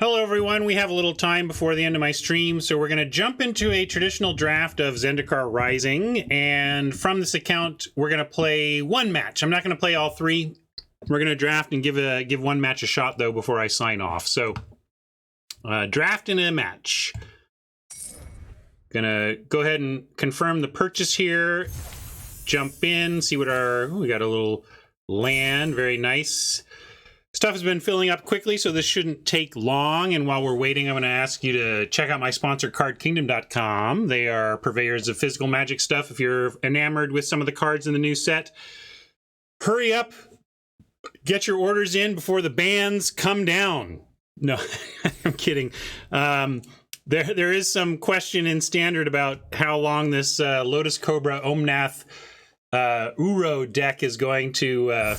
Hello everyone, we have a little time before the end of my stream, so we're going to jump into a traditional draft of Zendikar Rising, and from this account, we're going to play one match. I'm not going to play all three. We're going to draft and give one match a shot, though, before I sign off. So, draft in a match. Gonna go ahead and confirm the purchase here. Jump in, see what we got a little land, very nice. Stuff has been filling up quickly, so this shouldn't take long. And while we're waiting, I'm going to ask you to check out my sponsor, CardKingdom.com. They are purveyors of physical magic stuff. If you're enamored with some of the cards in the new set, hurry up. Get your orders in before the bans come down. No, I'm kidding. There is some question in Standard about how long this Lotus Cobra Omnath Uro deck is going to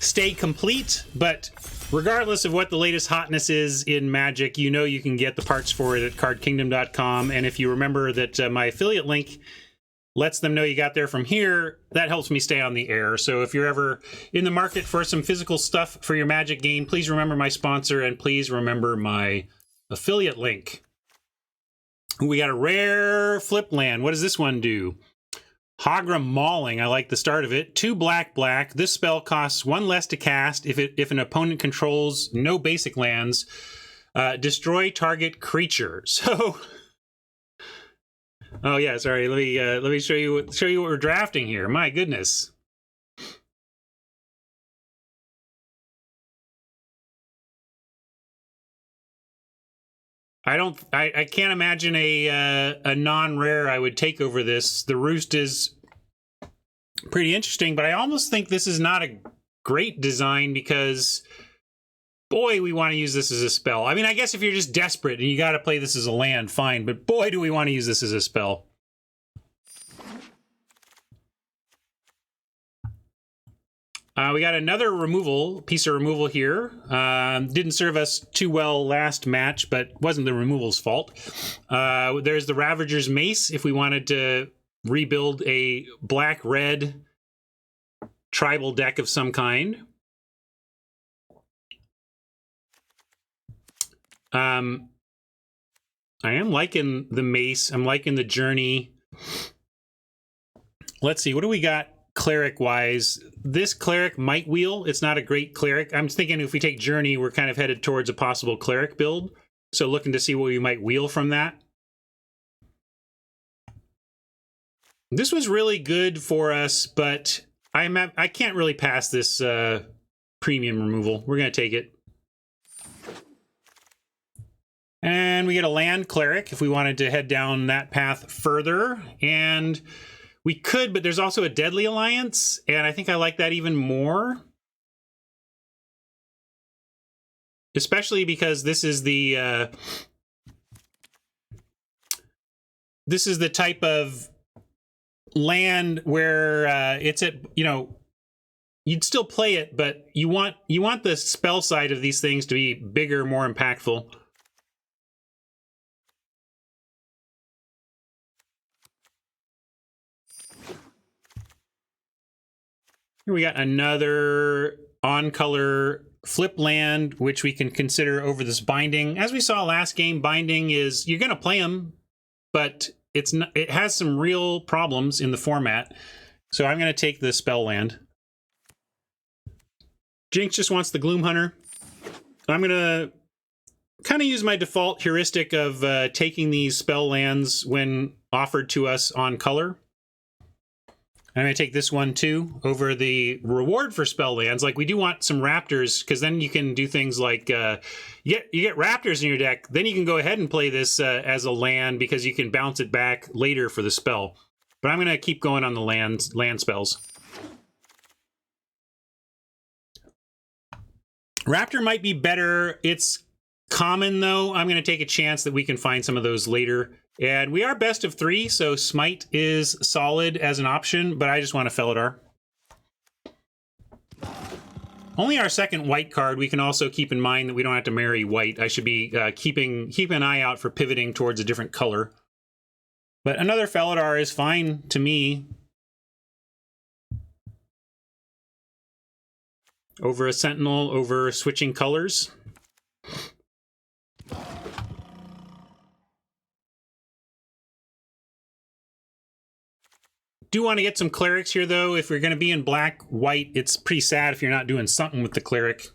stay complete, but regardless of what the latest hotness is in Magic, you know you can get the parts for it at cardkingdom.com. And if you remember that my affiliate link lets them know you got there from here, that helps me stay on the air. So if you're ever in the market for some physical stuff for your Magic game, please remember my sponsor and please remember my affiliate link. We got a rare flip land. What does this one do? Hagra Mauling, I like the start of it. 2 black. This spell costs 1 less to cast if an opponent controls no basic lands. Destroy target creature. So, oh yeah, sorry. Let me show you what we're drafting here. My goodness. I can't imagine a non-rare I would take over this. The Roost is pretty interesting, but I almost think this is not a great design because, boy, we want to use this as a spell. I mean, I guess if you're just desperate and you got to play this as a land, fine, but boy, do we want to use this as a spell. We got another piece of removal here. Didn't serve us too well last match, but wasn't the removal's fault. There's the Ravager's Mace if we wanted to rebuild a black-red tribal deck of some kind. I am liking the Mace. I'm liking the Journey. Let's see, what do we got? Cleric-wise, this Cleric might wheel. It's not a great Cleric. I'm thinking if we take Journey, we're kind of headed towards a possible Cleric build. So looking to see what we might wheel from that. This was really good for us, but I can't really pass this premium removal. We're going to take it. And we get a land Cleric if we wanted to head down that path further. And we could, but there's also a Deadly Alliance, and I think I like that even more. Especially because this is the type of land where it's at, you know, you'd still play it, but you want the spell side of these things to be bigger, more impactful. Here we got another on-color flip land, which we can consider over this binding. As we saw last game, binding is, you're going to play them, but it has some real problems in the format. So I'm going to take the spell land. Jinx just wants the Gloom Hunter. I'm going to kind of use my default heuristic of taking these spell lands when offered to us on color. I'm going to take this one, too, over the reward for spell lands. Like, we do want some Raptors, because then you can do things like, you get Raptors in your deck, then you can go ahead and play this as a land, because you can bounce it back later for the spell. But I'm going to keep going on the land spells. Raptor might be better. It's common, though. I'm going to take a chance that we can find some of those later. And we are best of 3, so Smite is solid as an option, but I just want a Felidar. Only our second white card. We can also keep in mind that we don't have to marry white. I should be keeping an eye out for pivoting towards a different color. But another Felidar is fine to me. over a Sentinel, over switching colors. Do want to get some clerics here, though. If you're going to be in black, white, it's pretty sad if you're not doing something with the cleric.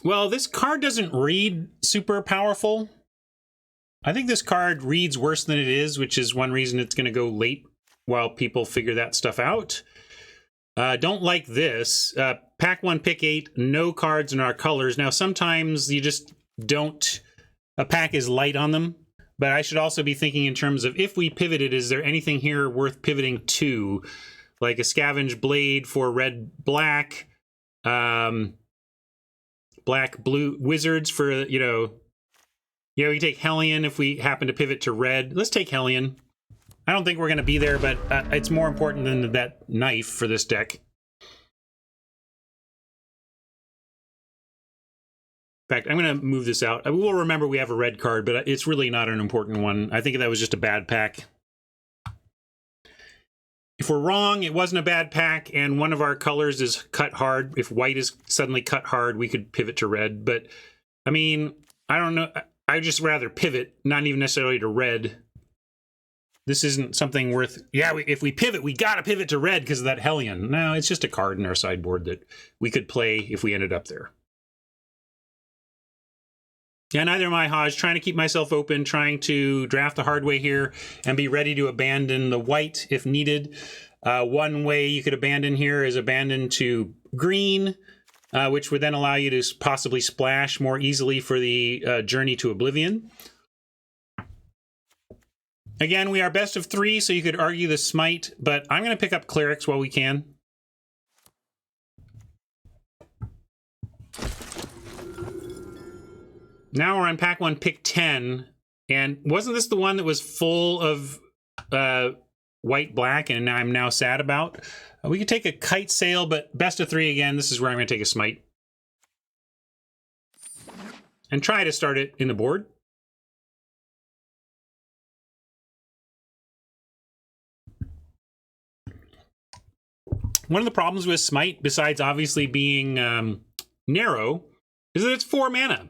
Well, this card doesn't read super powerful. I think this card reads worse than it is, which is one reason it's going to go late while people figure that stuff out. Don't like this. Pack 1, pick 8, no cards in our colors. Now, sometimes you just don't... A pack is light on them, but I should also be thinking in terms of if we pivoted, is there anything here worth pivoting to? Like a Scavenge Blade for red-black, black-blue Wizards for, you know... Yeah, we take Hellion if we happen to pivot to red. Let's take Hellion. I don't think we're going to be there, but it's more important than that knife for this deck. In fact, I'm going to move this out. We'll remember we have a red card, but it's really not an important one. I think that was just a bad pack. If we're wrong, it wasn't a bad pack, and one of our colors is cut hard. If white is suddenly cut hard, we could pivot to red. But, I mean, I don't know. I'd just rather pivot, not even necessarily to red. This isn't something worth... Yeah, if we pivot, we got to pivot to red because of that Hellion. No, it's just a card in our sideboard that we could play if we ended up there. Yeah, neither am I, Hodge. Trying to keep myself open, trying to draft the hard way here and be ready to abandon the white if needed. One way you could abandon here is abandon to green, which would then allow you to possibly splash more easily for the Journey to Oblivion. Again, we are best of 3, so you could argue the Smite, but I'm going to pick up Clerics while we can. Now we're on pack 1, pick 10, and wasn't this the one that was full of white-black, and I'm now sad about? We could take a Kite Sail, but best of 3 again. This is where I'm going to take a Smite. And try to start it in the board. One of the problems with Smite, besides obviously being narrow, is that it's 4 mana.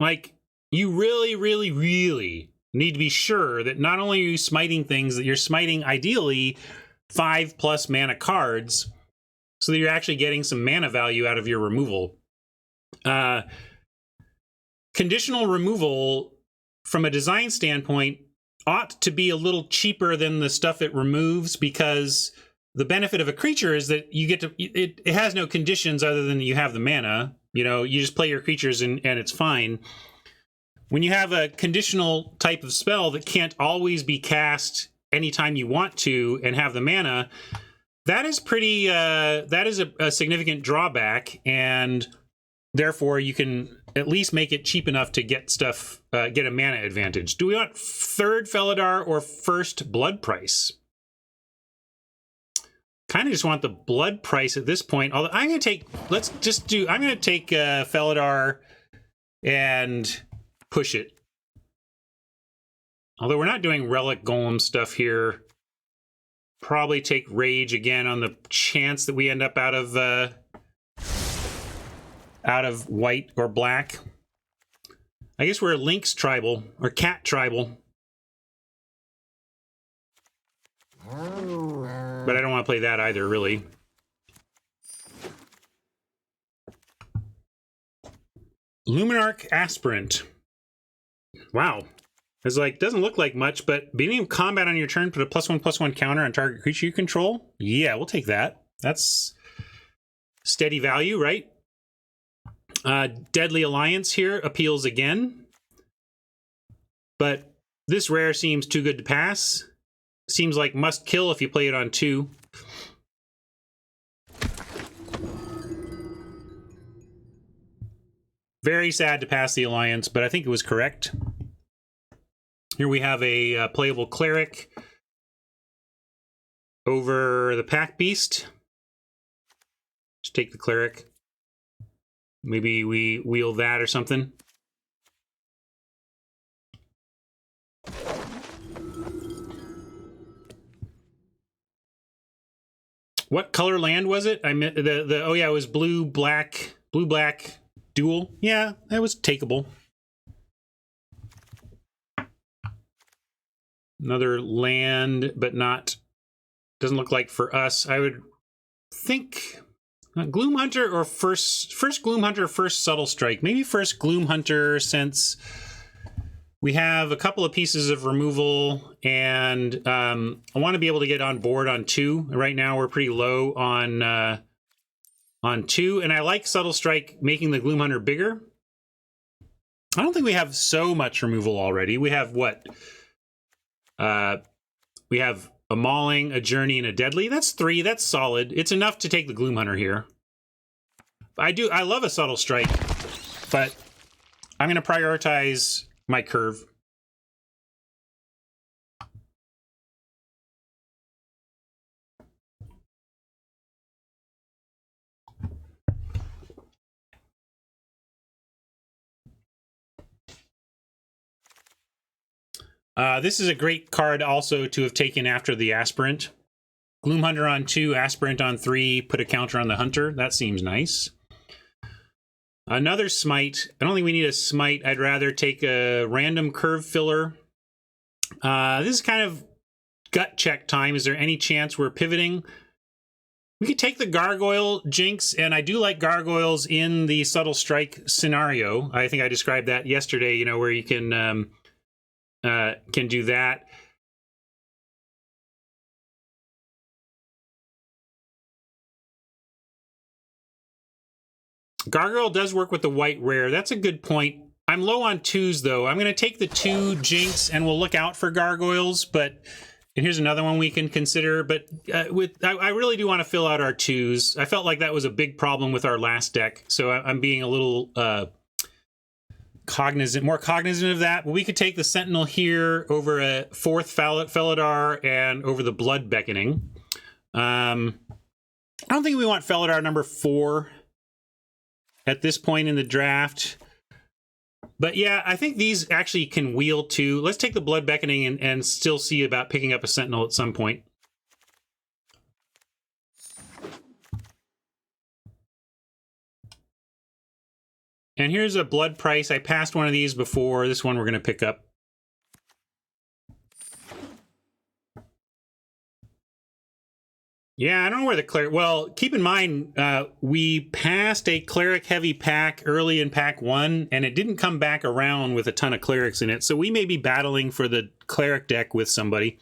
Like, you really, really, really need to be sure that not only are you smiting things, that you're smiting, ideally, 5+ mana cards, so that you're actually getting some mana value out of your removal. Conditional removal, from a design standpoint, ought to be a little cheaper than the stuff it removes, because the benefit of a creature is that you get to... It has no conditions other than you have the mana. You know, you just play your creatures and it's fine. When you have a conditional type of spell that can't always be cast anytime you want to and have the mana, that is pretty... that is a significant drawback, and therefore you can at least make it cheap enough to get stuff, get a mana advantage. Do we want 3rd Felidar or 1st Blood Price? Kind of just want the blood price at this point. Although I'm going to take, I'm going to take Felidar and push it. Although we're not doing Relic Golem stuff here. Probably take Rage again on the chance that we end up out of white or black. I guess we're a Lynx tribal, or Cat tribal. But I don't want to play that either, really. Luminarch Aspirant. Wow. It's like, doesn't look like much, but beginning of combat on your turn, put a +1/+1 counter on target creature you control. Yeah, we'll take that. That's steady value, right? Deadly Alliance here appeals again. But this rare seems too good to pass. Seems like must kill if you play it on 2. Very sad to pass the Alliance, but I think it was correct. Here we have a playable Cleric over the Pack Beast. Just take the Cleric. Maybe we wheel that or something. What color land was it? I meant oh yeah, it was blue black dual. Yeah, that was takeable. Another land, but not, doesn't look like for us. I would think Gloom Hunter or first Gloom Hunter, first Subtle Strike. Maybe first Gloom Hunter, since we have a couple of pieces of removal, and I want to be able to get on board on 2. Right now we're pretty low on 2, and I like Subtle Strike making the Gloom Hunter bigger. I don't think we have so much removal already. We have what? We have a Mauling, a Journey, and a Deadly. That's 3. That's solid. It's enough to take the Gloom Hunter here. I love a Subtle Strike, but I'm going to prioritize my curve. This is a great card also to have taken after the Aspirant. Gloom Hunter on 2, Aspirant on 3, put a counter on the Hunter. That seems nice. Another Smite. I don't think we need a Smite. I'd rather take a random curve filler. This is kind of gut check time. Is there any chance we're pivoting? We could take the Gargoyle Jinx, and I do like Gargoyles in the Subtle Strike scenario. I think I described that yesterday, you know, where you can do that. Gargoyle does work with the white rare. That's a good point. I'm low on 2s, though. I'm going to take the 2 Jinx, and we'll look out for Gargoyles. But, and here's another one we can consider. But I really do want to fill out our 2s. I felt like that was a big problem with our last deck, so I'm being a little more cognizant of that. But we could take the Sentinel here over a 4th Felidar and over the Blood Beckoning. I don't think we want Felidar number 4 at this point in the draft. But yeah, I think these actually can wheel too. Let's take the Blood Beckoning and still see about picking up a Sentinel at some point. And here's a Blood Price. I passed one of these before. This one we're going to pick up. Yeah, I don't know where the Cleric... Well, keep in mind, we passed a Cleric-heavy pack early in pack 1, and it didn't come back around with a ton of Clerics in it, so we may be battling for the Cleric deck with somebody,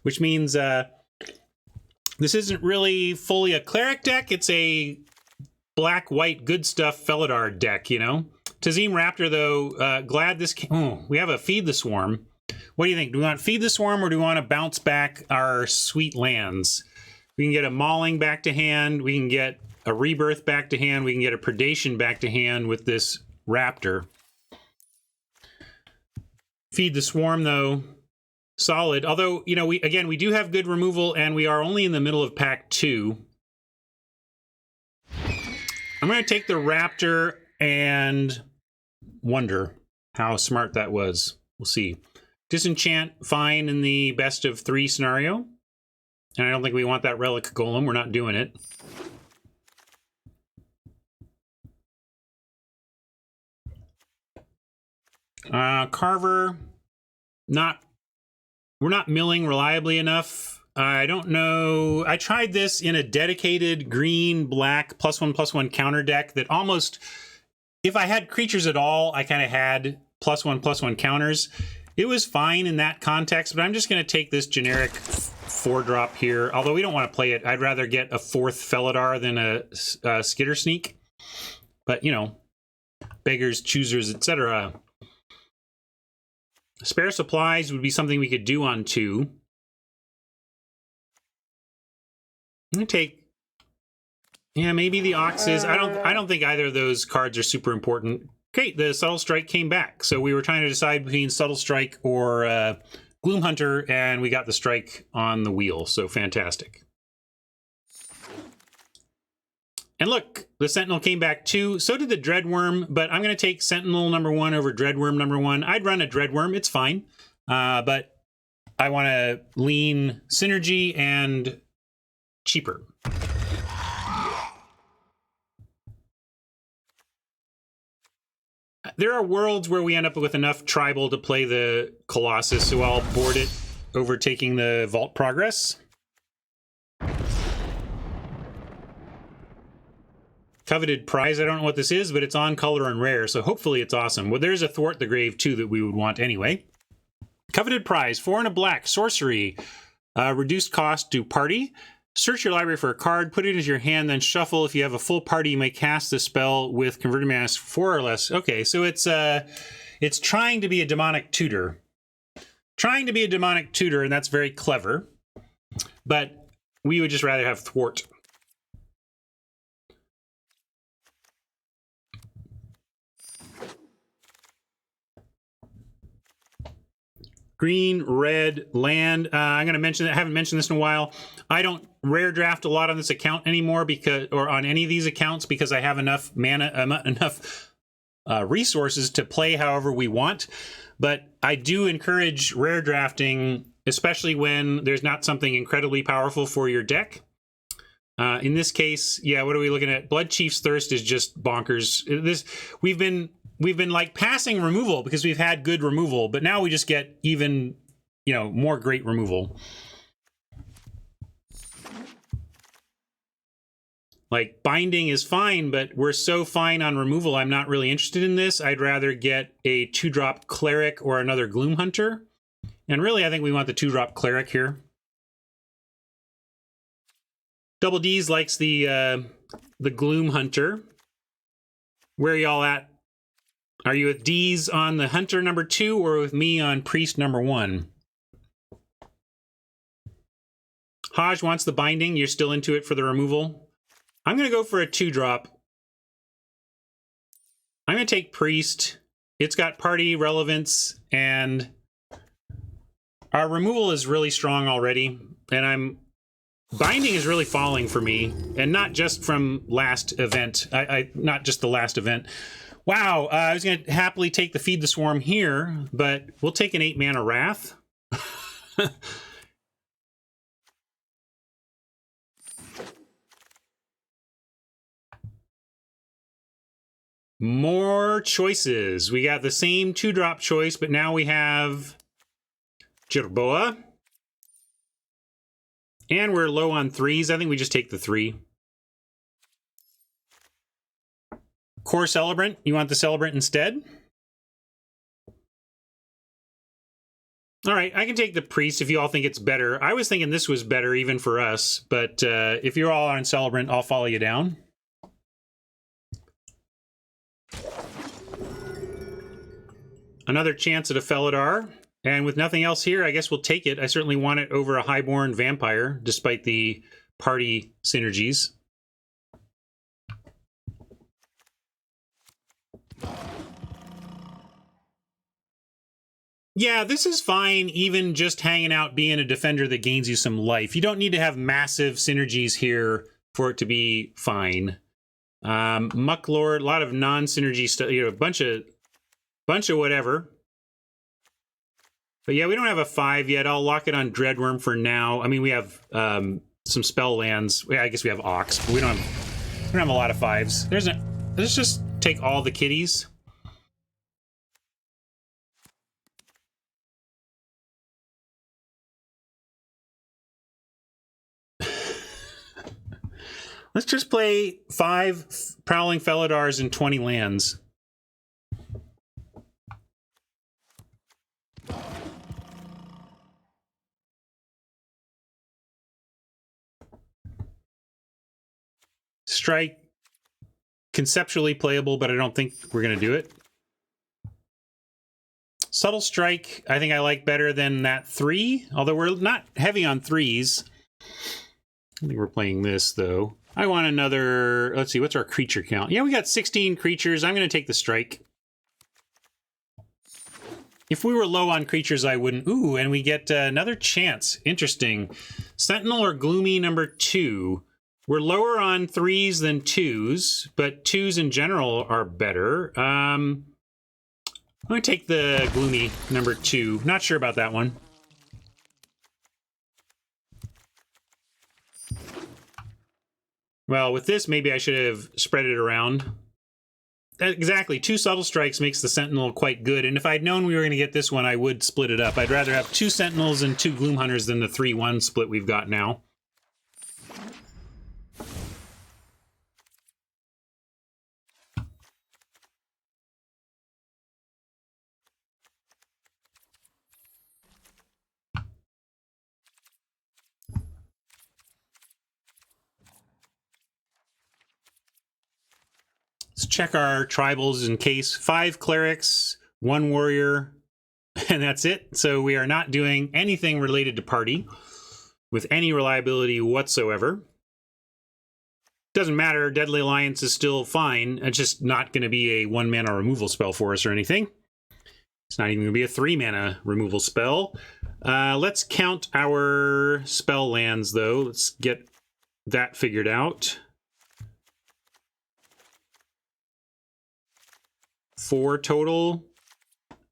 which means this isn't really fully a Cleric deck. It's a black-white good stuff Felidar deck, you know? Tazim Raptor, though, glad this came... Oh, we have a Feed the Swarm. What do you think? Do we want Feed the Swarm, or do we want to bounce back our sweet lands? We can get a Mauling back to hand. We can get a Rebirth back to hand. We can get a Predation back to hand with this Raptor. Feed the Swarm, though, solid. Although, you know, we do have good removal, and we are only in the middle of pack 2. I'm going to take the Raptor and wonder how smart that was. We'll see. Disenchant, fine in the best of 3 scenario. And I don't think we want that Relic Golem. We're not doing it. Carver, we're not milling reliably enough. I don't know. I tried this in a dedicated green-black +1/+1 counter deck that almost, if I had creatures at all, I kind of had +1/+1 counters. It was fine in that context, but I'm just going to take this generic 4-drop here. Although we don't want to play it. I'd rather get a 4th Felidar than a Skitter Sneak. But, you know, beggars, choosers, etc. Spare supplies would be something we could do on 2. I'm going to take... Yeah, maybe the Oxes. I don't think either of those cards are super important. Great, the Subtle Strike came back. So we were trying to decide between Subtle Strike or Gloom Hunter, and we got the Strike on the wheel. So fantastic. And look, the Sentinel came back too. So did the Dreadworm, but I'm going to take Sentinel number 1 over Dreadworm number 1. I'd run a Dreadworm. It's fine. But I want to lean synergy and cheaper. there are worlds where we end up with enough tribal to play the Colossus, so I'll board it, overtaking the Vault Progress. Coveted prize, I don't know what this is, but it's on color and rare, so hopefully it's awesome. Well, there's a Thwart the Grave, too, that we would want anyway. Coveted prize, 4 and a black, sorcery. Reduced cost to party. Search your library for a card, put it into your hand, then shuffle. If you have a full party, you may cast the spell with converted mana 4 or less. Okay, so it's trying to be a demonic tutor. Trying to be a demonic tutor, and that's very clever. But we would just rather have Thwart. Green, red, land. I'm going to mention that. I haven't mentioned this in a while. I don't rare draft a lot on this account anymore or on any of these accounts because I have enough mana, enough resources to play however we want. But I do encourage rare drafting, especially when there's not something incredibly powerful for your deck. In this case, yeah, what are we looking at? Blood Chief's Thirst is just bonkers. We've been like passing removal because we've had good removal, but now we just get even, more great removal. Like, binding is fine, but we're so fine on removal, I'm not really interested in this. I'd rather get a 2-drop Cleric or another Gloom Hunter. And really, I think we want the 2-drop Cleric here. Double D's likes the Gloom Hunter. Where are y'all at? Are you with D's on the Hunter number 2 or with me on Priest number 1? Haj wants the binding. You're still into it for the removal. I'm going to go for a 2-drop. I'm going to take Priest. It's got party relevance, and our removal is really strong already. And binding is really falling for me, and not just from last event. Not just the last event. Wow, I was going to happily take the Feed the Swarm here, but we'll take an 8-mana Wrath. More choices. We got the same 2-drop choice, but now we have Jerboa. And we're low on 3s. I think we just take the 3. Core Celebrant. You want the Celebrant instead? All right, I can take the Priest if you all think it's better. I was thinking this was better even for us, but if you're all on Celebrant, I'll follow you down. Another chance at a Felidar. And with nothing else here, I guess we'll take it. I certainly want it over a Highborn Vampire, despite the party synergies. Yeah, this is fine, even just hanging out, being a defender that gains you some life. You don't need to have massive synergies here for it to be fine. Mucklord, a lot of non-synergy stuff, a bunch of whatever. But yeah, we don't have a 5 yet. I'll lock it on Dreadworm for now. I mean, we have some spell lands. I guess we have Ox, but we don't have a lot of 5s. Let's just take all the kitties. Let's just play 5 Prowling Felidars and 20 lands. Strike, conceptually playable, but I don't think we're going to do it. Subtle Strike, I think I like better than that 3, although we're not heavy on 3s. I think we're playing this, though. I want another... Let's see, what's our creature count? Yeah, we got 16 creatures. I'm going to take the Strike. If we were low on creatures, I wouldn't... Ooh, and we get another chance. Interesting. Sentinel or Gloomy number 2. We're lower on 3s than 2s, but 2s in general are better. I'm going to take the Gloomy number 2. Not sure about that one. Well, with this, maybe I should have spread it around. exactly. 2 subtle strikes makes the Sentinel quite good. And if I'd known we were going to get this one, I would split it up. I'd rather have 2 Sentinels and 2 Gloom Hunters than the 3-1 split we've got now. Let's check our tribals in case. 5 clerics, 1 warrior, and that's it. So we are not doing anything related to party with any reliability whatsoever. Doesn't matter, Deadly Alliance is still fine. It's just not going to be a 1-mana removal spell for us or anything. It's not even going to be a 3-mana removal spell. Let's count our spell lands, though. Let's get that figured out. 4 total.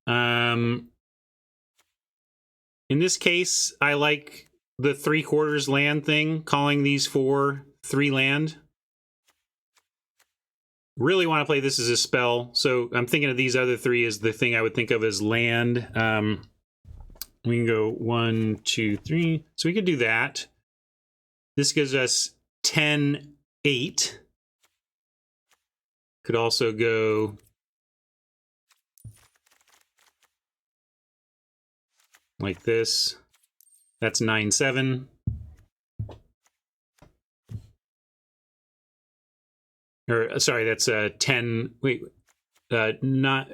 In this case, I like the 3/4 land thing, calling these 4 3 land. Really want to play this as a spell, so I'm thinking of these other 3 as the thing I would think of as land. We can go 1, 2, 3. So we could do that. This gives us 10, 8. Could also go like this. That's 9, 7. Or sorry, that's 10. Wait, not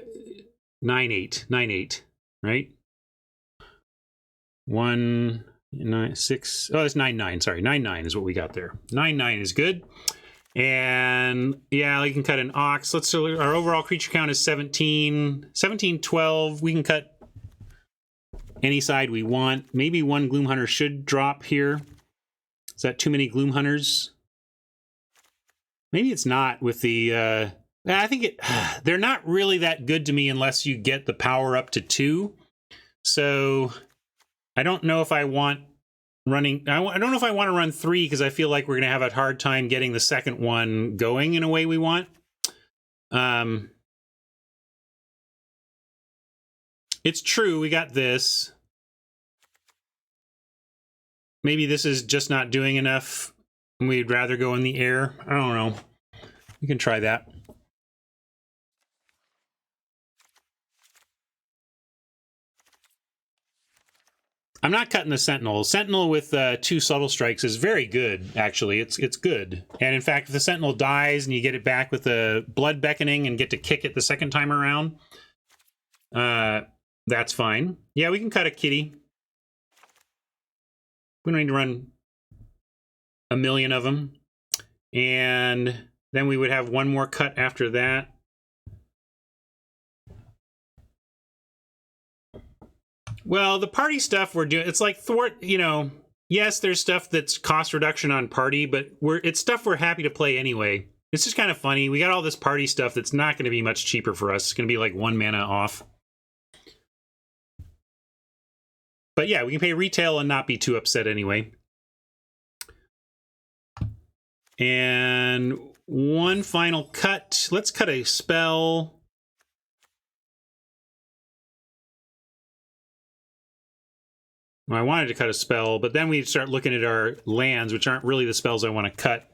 9, 8. 9, 8, right? 1, 9, 6. Oh, that's 9, 9. Sorry, 9, 9 is what we got there. 9, 9 is good. And yeah, we can cut an ox. Let's so our overall creature count is 17. 17, 12. We can cut any side we want. Maybe 1 Gloom Hunter should drop here. Is that too many Gloom Hunters? Maybe it's not with the... I think they're not really that good to me unless you get the power up to 2. So I don't know if I want running... I don't know if I want to run 3 because I feel like we're going to have a hard time getting the second one going in a way we want. It's true, we got this. Maybe this is just not doing enough. We'd rather go in the air. I don't know. We can try that. I'm not cutting the Sentinel. Sentinel with 2 subtle strikes is very good, actually. It's good. And in fact, if the Sentinel dies and you get it back with a Blood Beckoning and get to kick it the second time around, that's fine. Yeah, we can cut a kitty. We don't need to run a million of them. And then we would have 1 more cut after that. Well, the party stuff we're doing, it's like thwart, you know, yes, there's stuff that's cost reduction on party, but it's stuff we're happy to play anyway. It's just kind of funny. We got all this party stuff that's not going to be much cheaper for us. It's going to be like 1 mana off. But yeah, we can pay retail and not be too upset anyway. And 1 final cut. Let's cut a spell. Well, I wanted to cut a spell, but then we start looking at our lands, which aren't really the spells I want to cut.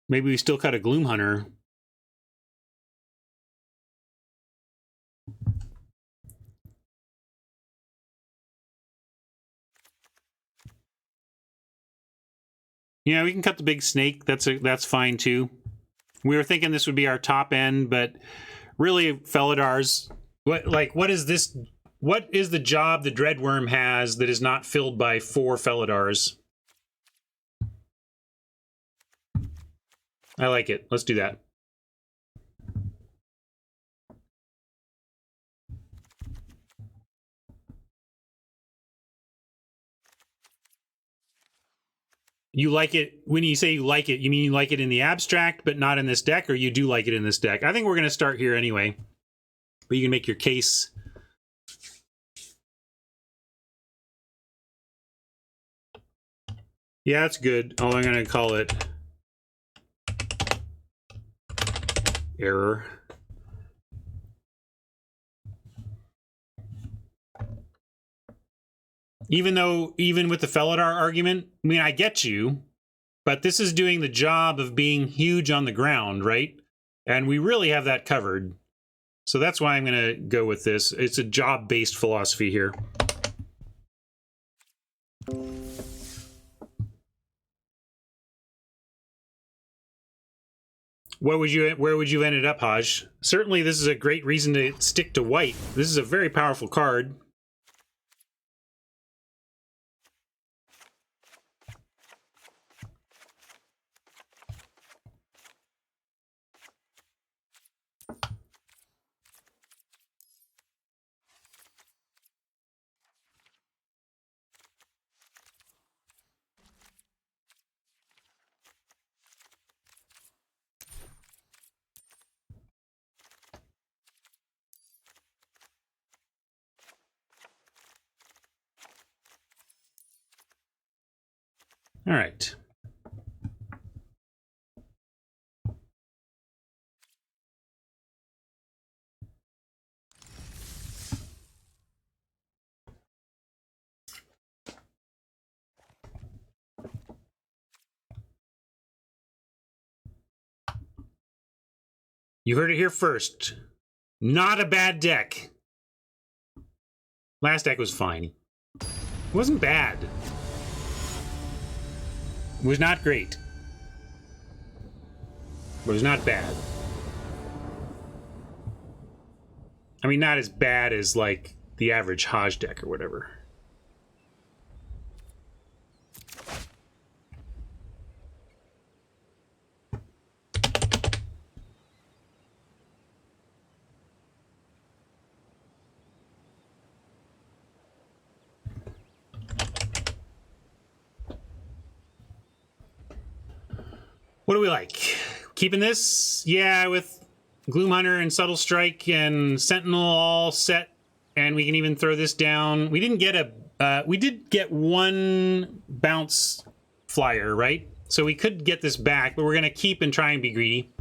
Maybe we still cut a Gloom Hunter. Yeah, we can cut the big snake. That's fine too. We were thinking this would be our top end, but really, Felidars. What is this? What is the job the Dreadworm has that is not filled by 4 Felidars? I like it. Let's do that. You like it, when you say you like it, you mean you like it in the abstract, but not in this deck, or you do like it in this deck? I think we're going to start here anyway. But you can make your case. Yeah, that's good. Oh, I'm going to call it error. Even with the Felidar argument, I mean, I get you, but this is doing the job of being huge on the ground, right? And we really have that covered. So that's why I'm going to go with this. It's a job-based philosophy here. Where would you have ended up, Haj? Certainly this is a great reason to stick to white. This is a very powerful card. All right. You heard it here first. Not a bad deck. Last deck was fine. It wasn't bad. It was not great. But it was not bad. I mean, not as bad as, like, the average Haj deck or whatever. What do we like? Keeping this? Yeah, with Gloomhunter and Subtle Strike and Sentinel all set, and we can even throw this down. We didn't get a... we did get one bounce flyer, right? So we could get this back, but we're going to keep and try and be greedy.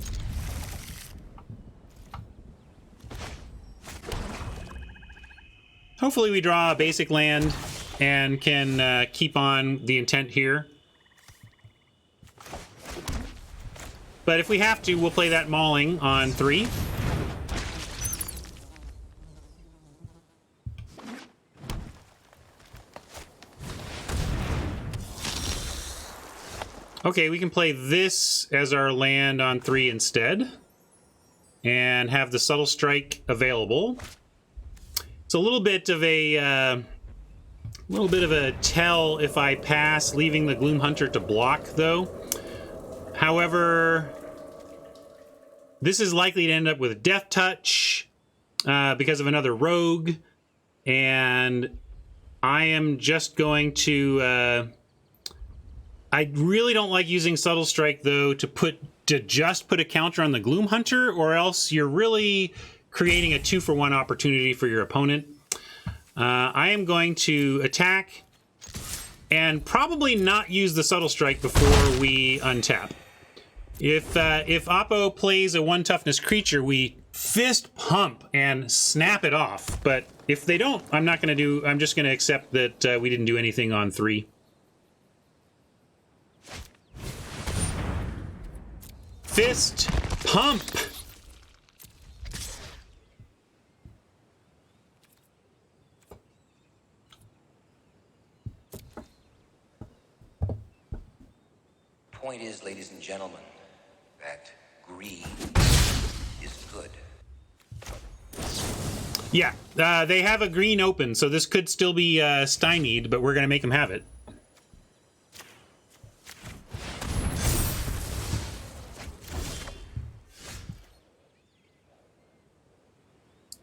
Hopefully we draw a basic land and can keep on the intent here. But if we have to, we'll play that Mauling on 3. Okay, we can play this as our land on 3 instead. And have the Subtle Strike available. It's a little bit of a tell if I pass, leaving the Gloomhunter to block, though. However, this is likely to end up with a Death Touch because of another rogue, and I am just going to... I really don't like using Subtle Strike, though, to just put a counter on the Gloomhunter, or else you're really creating a 2-for-1 opportunity for your opponent. I am going to attack and probably not use the Subtle Strike before we untap. If Oppo plays a 1-toughness creature, we fist pump and snap it off. But if they don't, I'm just going to accept that we didn't do anything on 3. Fist pump! Point is, ladies and gentlemen, that greed is good. Yeah, they have a green open, so this could still be stymied, but we're going to make them have it.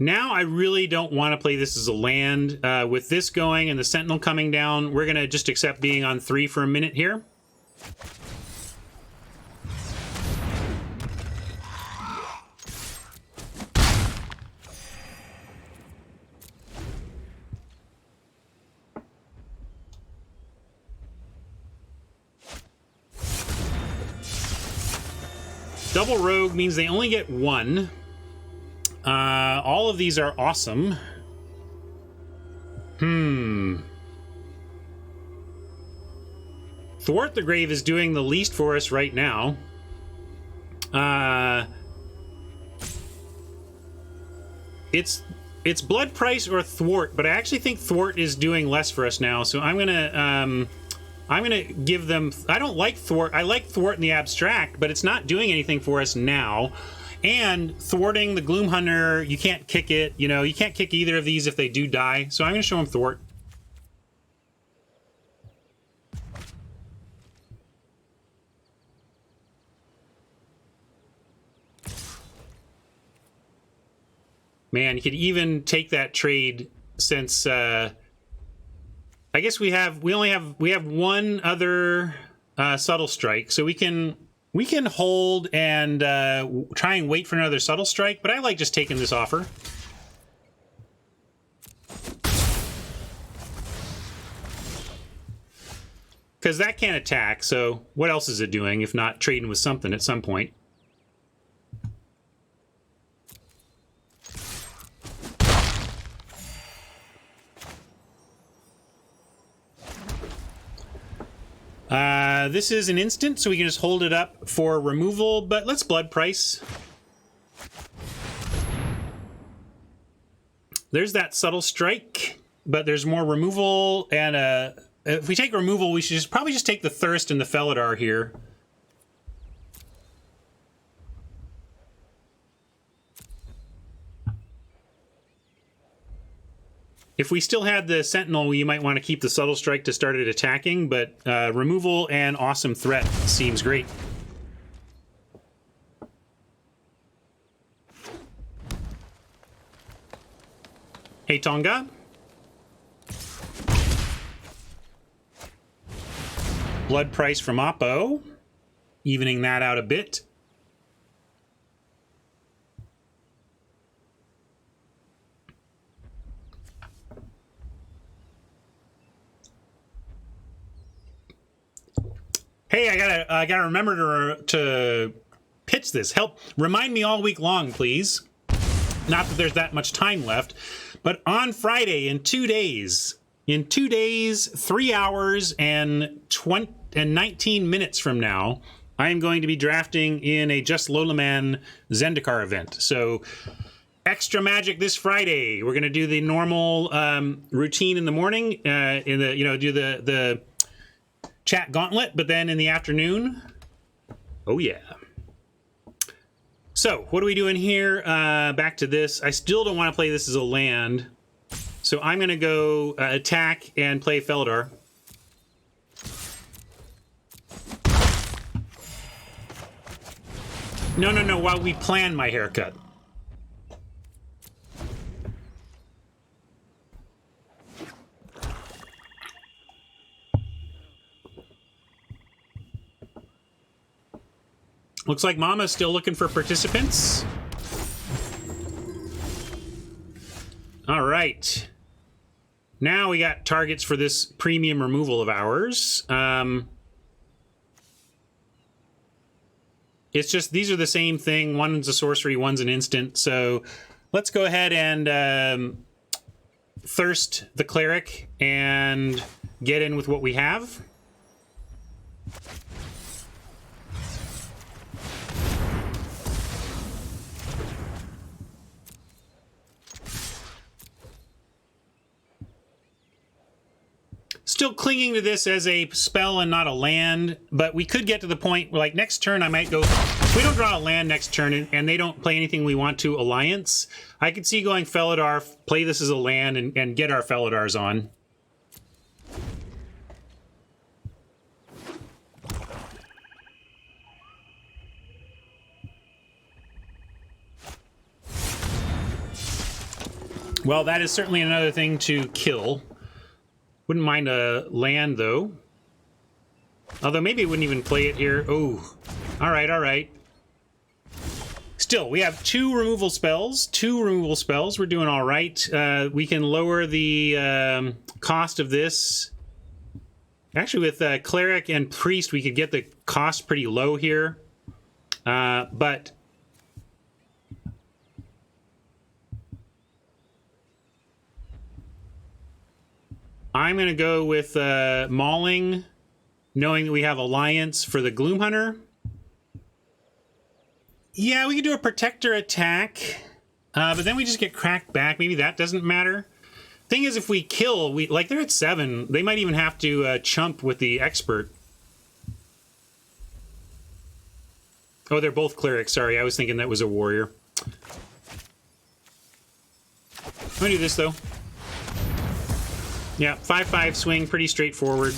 Now I really don't want to play this as a land. With this going and the Sentinel coming down, we're going to just accept being on 3 for a minute here. Double rogue means they only get one. All of these are awesome. Thwart the Grave is doing the least for us right now. It's Blood Price or Thwart, but I actually think Thwart is doing less for us now. So I'm gonna give them. I don't like Thwart. I like Thwart in the abstract, but it's not doing anything for us now. And thwarting the Gloom Hunter, you can't kick it. You know, you can't kick either of these if they do die. So I'm gonna show him Thwart. Man, you could even take that trade since I guess we have one other subtle strike, so we can hold and try and wait for another subtle strike. But I like just taking this offer. Because that can't attack, so what else is it doing if not trading with something at some point? This is an instant, so we can just hold it up for removal, but let's Blood Price. There's that subtle strike, but there's more removal, and if we take removal, we should probably just take the Thirst and the Felidar here. If we still had the Sentinel, you might want to keep the Subtle Strike to start it attacking, but removal and Awesome Threat seems great. Hey, Tonga. Blood Price from Oppo, evening that out a bit. Hey, I gotta remember to pitch this. Help remind me all week long, please. Not that there's that much time left, but on Friday, in 2 days, 3 hours and 19 minutes from now, I am going to be drafting in a Just Lolaman Zendikar event. So extra magic this Friday. We're gonna do the normal routine in the morning, do the chat gauntlet, but then in the afternoon, oh yeah. So what are we doing here? Back to this. I still don't want to play this as a land, so I'm going to go attack and play Felidar. No, while we plan my haircut. Looks like Mama's still looking for participants. All right. Now we got targets for this premium removal of ours. It's just, these are the same thing. One's a sorcery, one's an instant. So let's go ahead and thirst the cleric and get in with what we have. Still clinging to this as a spell and not a land, but we could get to the point where, like, next turn I might go, if we don't draw a land next turn and they don't play anything we want to Alliance, I could see going Felidar, play this as a land, and get our Felidars on. Well, that is certainly another thing to kill. Wouldn't mind a land, though. Although maybe I wouldn't even play it here. Oh, all right, all right. Still, we have two removal spells. We're doing all right. We can lower the cost of this. Actually, with Cleric and Priest, we could get the cost pretty low here. But I'm going to go with mauling, knowing that we have Alliance for the Gloom Hunter. Yeah, we could do a Protector attack, but then we just get cracked back. Maybe that doesn't matter. Thing is, if we kill, like they're at 7, they might even have to chump with the Expert. Oh, they're both clerics. Sorry, I was thinking that was a warrior. I'm gonna do this, though. Yeah, 5/5 swing, pretty straightforward.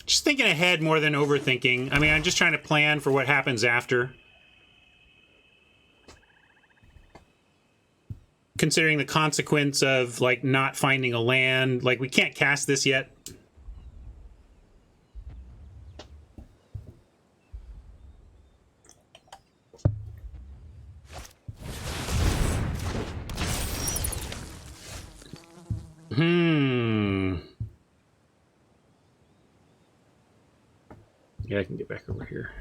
Just thinking ahead more than overthinking. I mean, I'm just trying to plan for what happens after. Considering the consequence of, like, not finding a land. Like, we can't cast this yet. Yeah, I can get back over here.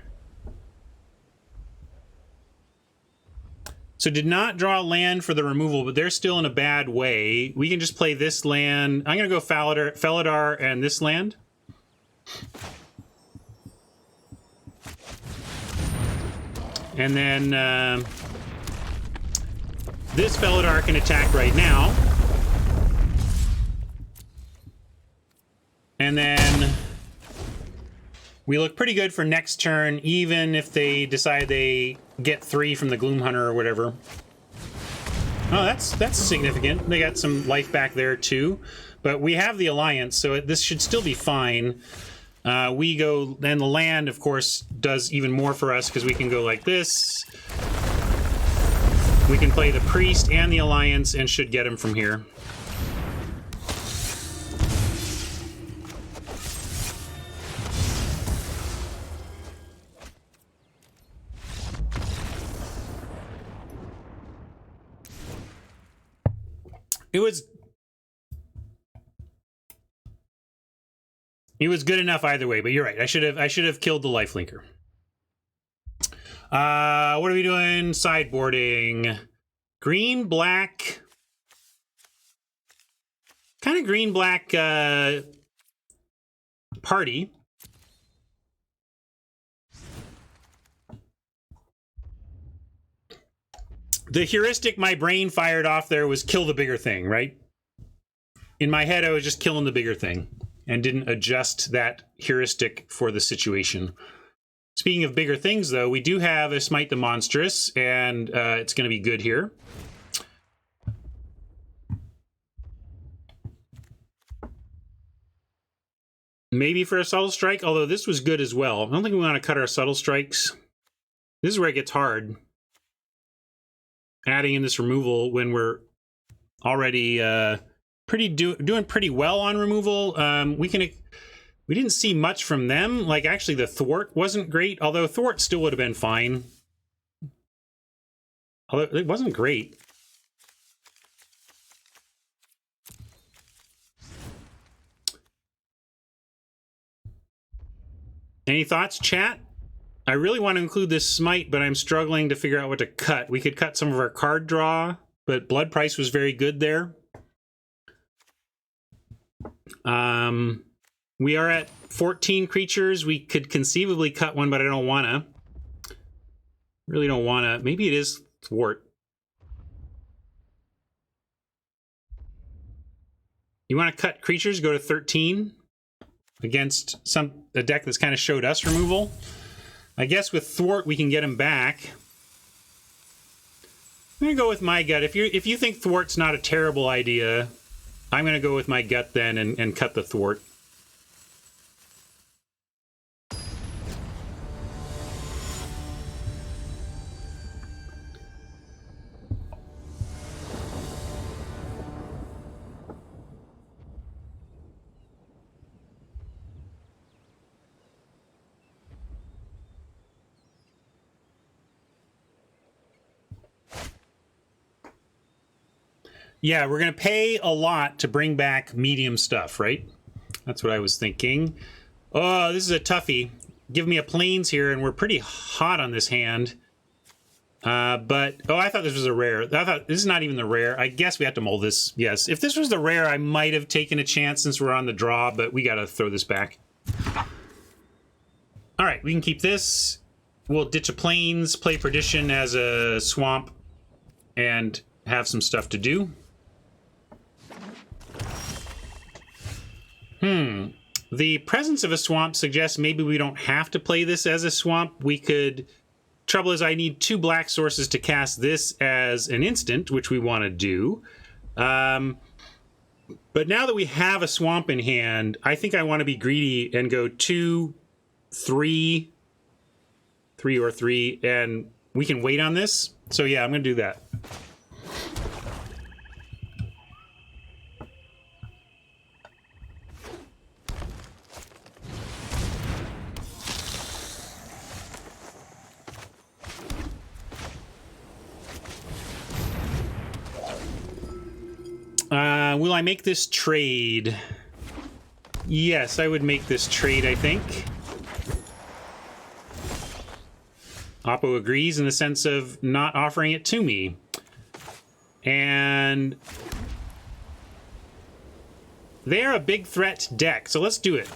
So did not draw land for the removal, but they're still in a bad way. We can just play this land. I'm going to go Felidar and this land. And then this Felidar can attack right now. And then we look pretty good for next turn, even if they decide they get 3 from the Gloom Hunter or whatever. Oh, that's significant. They got some life back there too. But we have the Alliance, so this should still be fine. We go, and the land, of course, does even more for us because we can go like this. We can play the Priest and the Alliance and should get him from here. It was good enough either way, but you're right. I should have killed the lifelinker. What are we doing? Sideboarding. Green, black. Kind of green, black party. The heuristic my brain fired off there was kill the bigger thing, right? In my head, I was just killing the bigger thing and didn't adjust that heuristic for the situation. Speaking of bigger things, though, we do have a Smite the Monstrous, and it's going to be good here. Maybe for a Subtle Strike, although this was good as well. I don't think we want to cut our Subtle Strikes. This is where it gets hard. Adding in this removal when we're already doing pretty well on removal. We didn't see much from them. Like, actually, the Thwart wasn't great, although Thwart still would have been fine. Although it wasn't great. Any thoughts, chat? I really want to include this Smite, but I'm struggling to figure out what to cut. We could cut some of our card draw, but Blood Price was very good there. We are at 14 creatures. We could conceivably cut one, but I don't want to. Really don't want to. Maybe it is Thwart. You want to cut creatures, go to 13 against a deck that's kind of showed us removal. I guess with Thwart we can get him back. I'm gonna go with my gut. If you think Thwart's not a terrible idea, I'm gonna go with my gut then and cut the Thwart. Yeah, we're going to pay a lot to bring back medium stuff, right? That's what I was thinking. Oh, this is a toughie. Give me a plains here, and we're pretty hot on this hand. But, oh, I thought this was a rare. I thought this is not even the rare. I guess we have to mold this. Yes, if this was the rare, I might have taken a chance since we're on the draw, but we got to throw this back. All right, we can keep this. We'll ditch a plains, play Perdition as a swamp, and have some stuff to do. The presence of a swamp suggests maybe we don't have to play this as a swamp. We could... Trouble is I need 2 black sources to cast this as an instant, which we want to do. But now that we have a swamp in hand, I think I want to be greedy and go 2, 3, 3 or 3, and we can wait on this. So yeah, I'm going to do that. Will I make this trade? Yes, I would make this trade, I think. Oppo agrees in the sense of not offering it to me. And they're a big threat deck, so let's do it.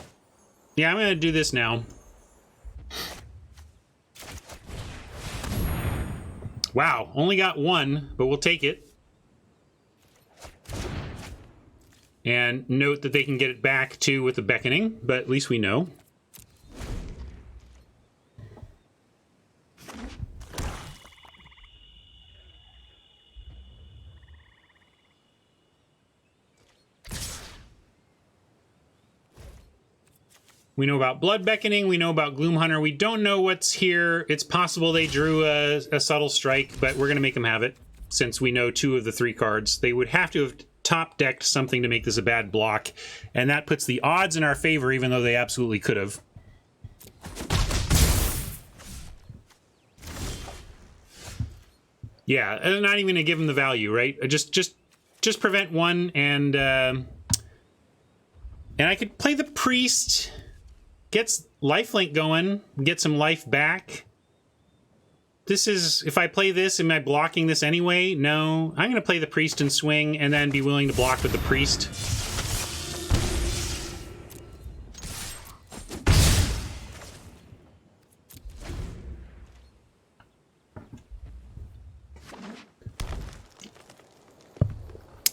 Yeah, I'm going to do this now. Wow, only got 1, but we'll take it. And note that they can get it back, too, with the beckoning, but at least we know. We know about Blood Beckoning, we know about Gloomhunter, we don't know what's here. It's possible they drew a Subtle Strike, but we're going to make them have it, since we know 2 of the 3 cards. They would have to have top decked something to make this a bad block, and that puts the odds in our favor, even though they absolutely could have. Yeah, I'm not even gonna give them the value, right? Just prevent 1, and I could play the priest, gets lifelink going, get some life back. This is, if I play this, am I blocking this anyway? No. I'm going to play the priest and swing, and then be willing to block with the priest.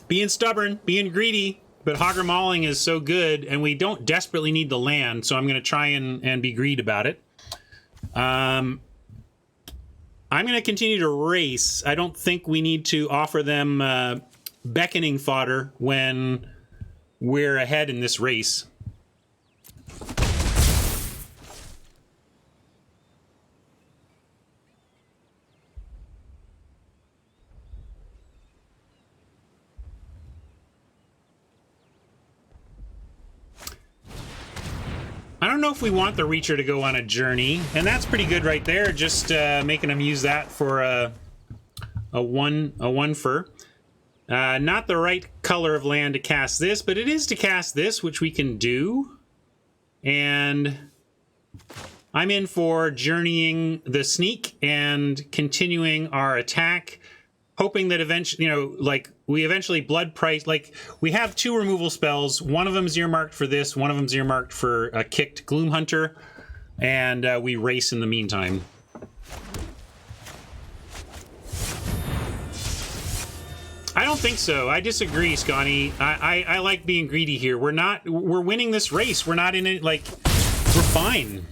Being stubborn, being greedy, but Hogger Mauling is so good, and we don't desperately need the land, so I'm going to try and be greed about it. I'm going to continue to race. I don't think we need to offer them beckoning fodder when we're ahead in this race. I don't know if we want the Reacher to go on a journey, and that's pretty good right there, just making them use that for a one-fer. Not the right color of land to cast this, but it is to cast this, which we can do. And I'm in for journeying the sneak and continuing our attack, hoping that eventually, you know, like, we eventually blood price, like, we have 2 removal spells. One of them's earmarked for this, one of them's earmarked for a kicked Gloomhunter, and we race in the meantime. I don't think so. I disagree, Scotty. I like being greedy here. We're winning this race. We're not in it, like, we're fine.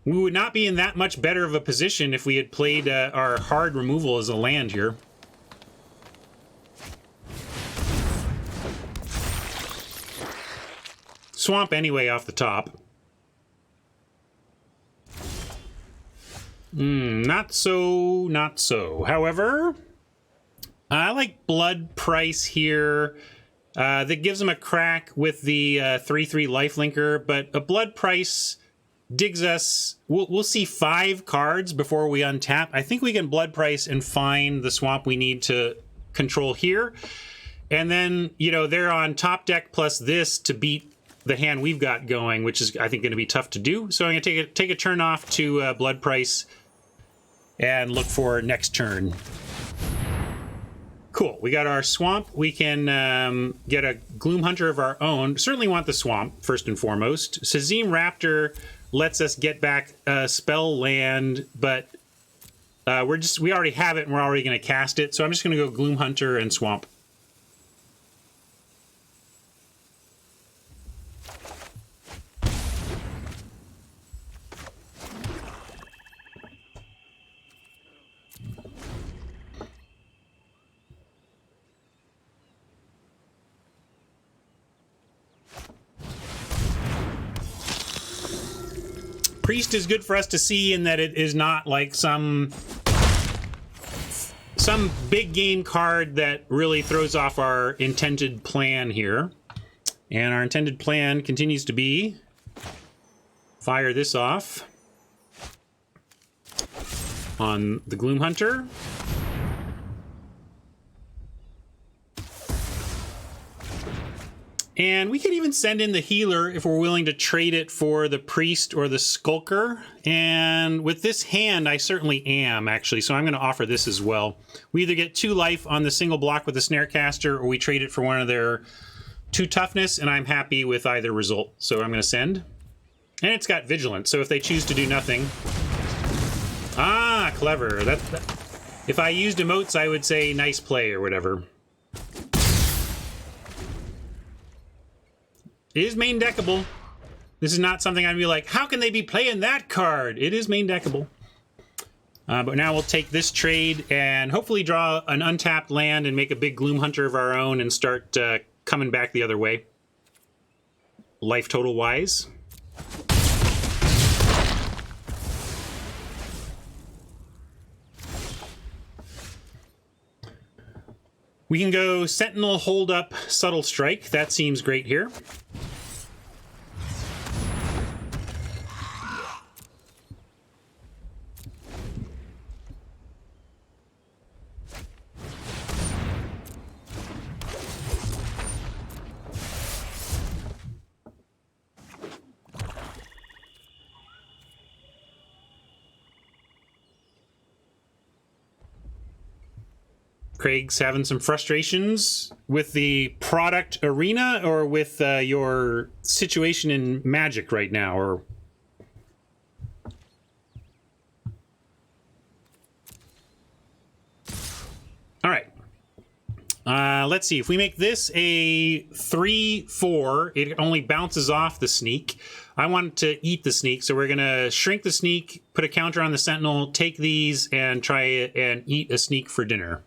We would not be in that much better of a position if we had played our hard removal as a land here. Swamp anyway off the top. Not so. However, I like Blood Price here. That gives them a crack with the 3/3 lifelinker, but a Blood Price digs us. We'll see 5 cards before we untap. I think we can Blood Price and find the swamp we need to control here. And then, you know, they're on top deck plus this to beat the hand we've got going, which is, I think, going to be tough to do. So I'm going to take a turn off to Blood Price and look for next turn. Cool. We got our swamp. We can get a Gloom Hunter of our own. Certainly want the swamp, first and foremost. Sazim Raptor lets us get back spell land, but we already have it and we're already going to cast it. So I'm just going to go Gloom Hunter and swamp. Priest is good for us to see in that it is not like some big game card that really throws off our intended plan here. And our intended plan continues to be fire this off on the Gloom Hunter. And we could even send in the healer if we're willing to trade it for the priest or the skulker. And with this hand, I certainly am, actually. So I'm going to offer this as well. We either get 2 life on the single block with the Snarecaster, or we trade it for one of their 2 toughness, and I'm happy with either result. So I'm going to send. And it's got Vigilance, so if they choose to do nothing... Ah, clever. If I used emotes, I would say nice play or whatever. It is main deckable. This is not something I'd be like, how can they be playing that card? It is main deckable. But now we'll take this trade and hopefully draw an untapped land and make a big Gloom Hunter of our own and start coming back the other way. Life total wise. We can go Sentinel, Hold Up, Subtle Strike. That seems great here. Craig's having some frustrations with the product arena or with your situation in Magic right now, or... All right. Let's see. If we make this a 3/4, it only bounces off the sneak. I want to eat the sneak, so we're going to shrink the sneak, put a counter on the Sentinel, take these, and try and eat a sneak for dinner.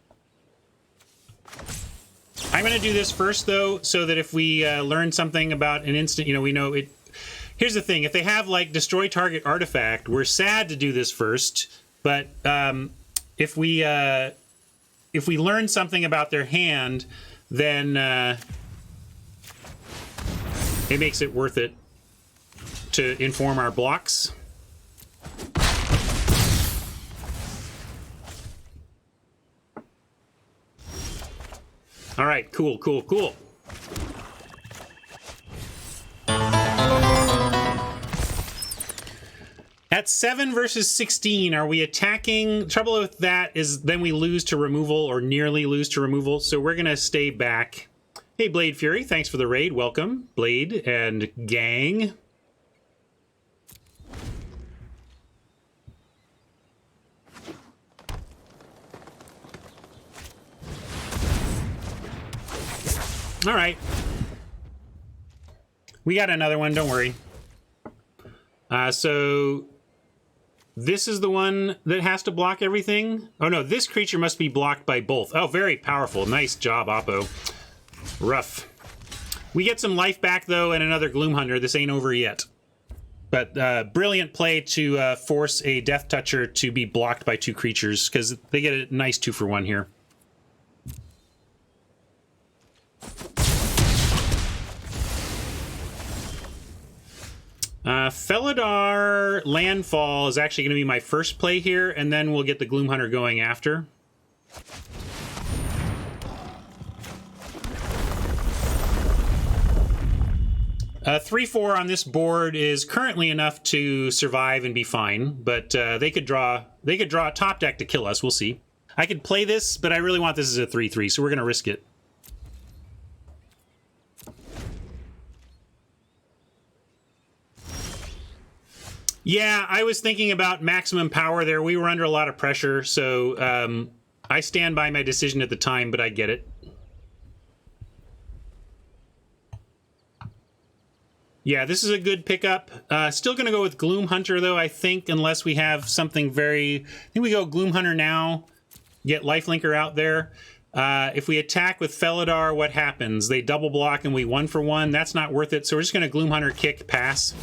I'm going to do this first, though, so that if we learn something about an instant, you know, we know it. Here's the thing. If they have, like, destroy target artifact, we're sad to do this first. But if we learn something about their hand, then it makes it worth it to inform our blocks. All right, cool, cool, cool. At 7 versus 16, are we attacking? The trouble with that is then we lose to removal or nearly lose to removal, so we're going to stay back. Hey, Blade Fury, thanks for the raid. Welcome, Blade and gang. All right. We got another one, don't worry. So this is the one that has to block everything? Oh no, this creature must be blocked by both. Oh, very powerful. Nice job, Oppo. Rough. We get some life back, though, and another Gloom Hunter. This ain't over yet. But brilliant play to force a Death Toucher to be blocked by 2 creatures, because they get a nice 2-for-1 here. Felidar Landfall is actually going to be my first play here, and then we'll get the Gloom Hunter going after. 3/4 on this board is currently enough to survive and be fine, but they could draw a top deck to kill us. We'll see. I could play this, but I really want this as a 3/3, so we're going to risk it. Yeah, I was thinking about maximum power there. We were under a lot of pressure, so I stand by my decision at the time, but I get it. Yeah, this is a good pickup. Still going to go with Gloom Hunter, though, I think, unless we have something very... I think we go Gloom Hunter now, get Lifelinker out there. If we attack with Felidar, what happens? They double block and we 1-for-1. That's not worth it, so we're just going to Gloom Hunter kick, pass.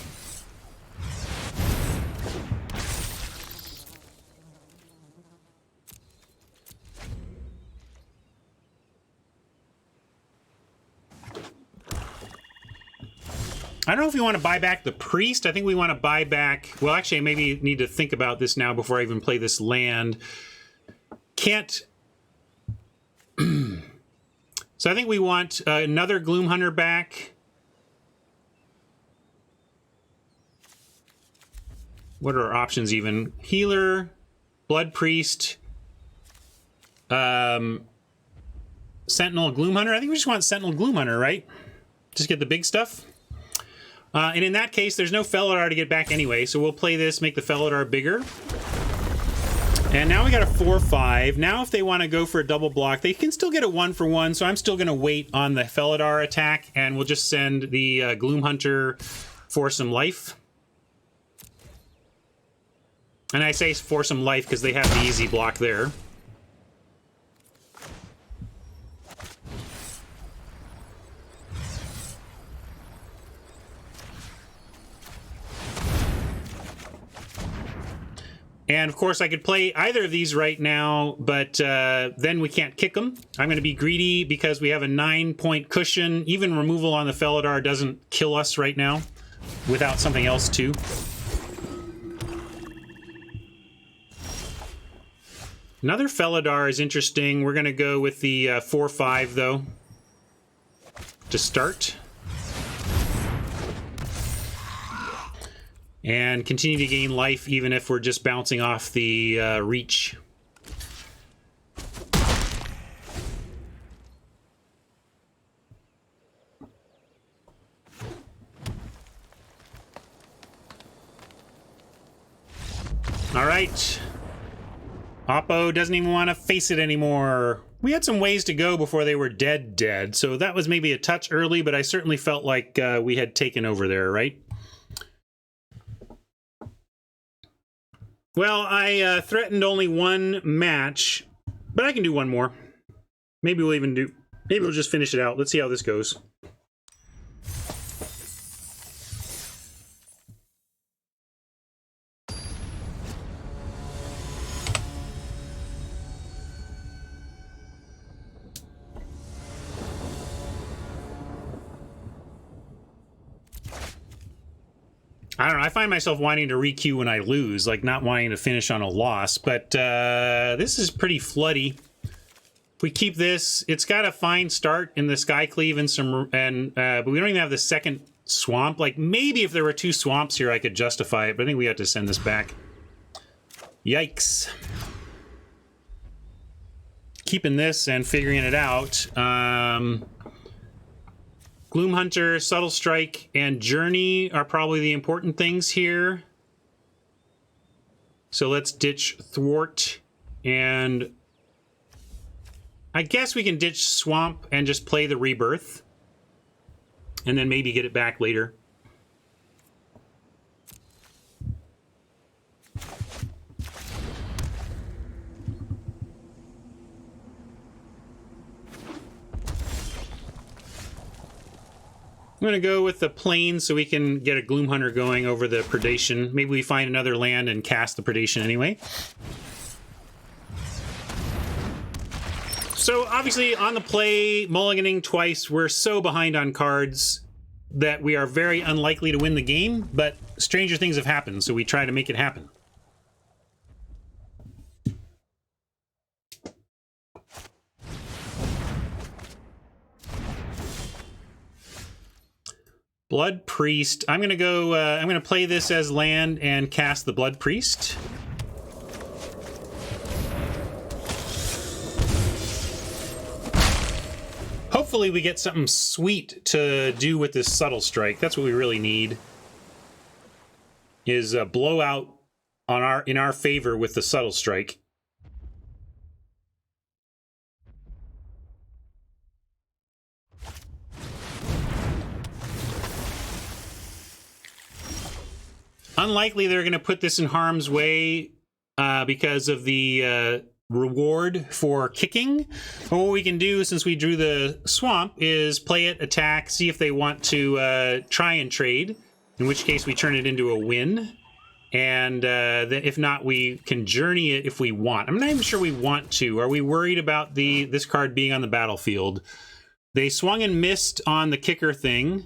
I don't know if we want to buy back the Priest. I think we want to buy back... Well, actually, I maybe need to think about this now before I even play this land. Can't... So I think we want another Gloom Hunter back. What are our options even? Healer, Blood Priest, Sentinel, Gloom Hunter. I think we just want Sentinel, Gloom Hunter, right? Just get the big stuff. And in that case, there's no Felidar to get back anyway, so we'll play this, make the Felidar bigger. And now we got a 4/5. Now if they want to go for a double block, they can still get a 1-for-1, so I'm still going to wait on the Felidar attack, and we'll just send the Gloom Hunter for some life. And I say for some life because they have the easy block there. And, of course, I could play either of these right now, but then we can't kick them. I'm going to be greedy because we have a 9-point cushion. Even removal on the Felidar doesn't kill us right now without something else, too. Another Felidar is interesting. We're going to go with the 4/5, though, to start. And continue to gain life even if we're just bouncing off the reach. All right. Oppo doesn't even want to face it anymore. We had some ways to go before they were dead, so that was maybe a touch early, but I certainly felt like we had taken over there, right? Well, I threatened only one match, but I can do one more. Maybe we'll just finish it out. Let's see how this goes. I don't know, I find myself wanting to re-queue when I lose, like not wanting to finish on a loss, but this is pretty floody. If we keep this, it's got a fine start in the Skycleave but we don't even have the second swamp. Like, maybe if there were 2 swamps here, I could justify it, but I think we have to send this back. Yikes. Keeping this and figuring it out. Gloom Hunter, Subtle Strike, and Journey are probably the important things here. So let's ditch Thwart, and I guess we can ditch Swamp and just play the Rebirth, and then maybe get it back later. I'm going to go with the Plains so we can get a Gloom Hunter going over the Predation. Maybe we find another land and cast the Predation anyway. So, obviously, on the play, mulliganing twice, we're so behind on cards that we are very unlikely to win the game, but stranger things have happened, so we try to make it happen. Blood Priest. I'm gonna go. I'm gonna play this as land and cast the Blood Priest. Hopefully we get something sweet to do with this Subtle Strike. That's what we really need. Is a blowout on in our favor with the Subtle Strike. Unlikely they're going to put this in harm's way because of the reward for kicking. But what we can do, since we drew the swamp, is play it, attack, see if they want to try and trade, in which case we turn it into a win. And if not, we can journey it if we want. I'm not even sure we want to. Are we worried about this card being on the battlefield? They swung and missed on the kicker thing.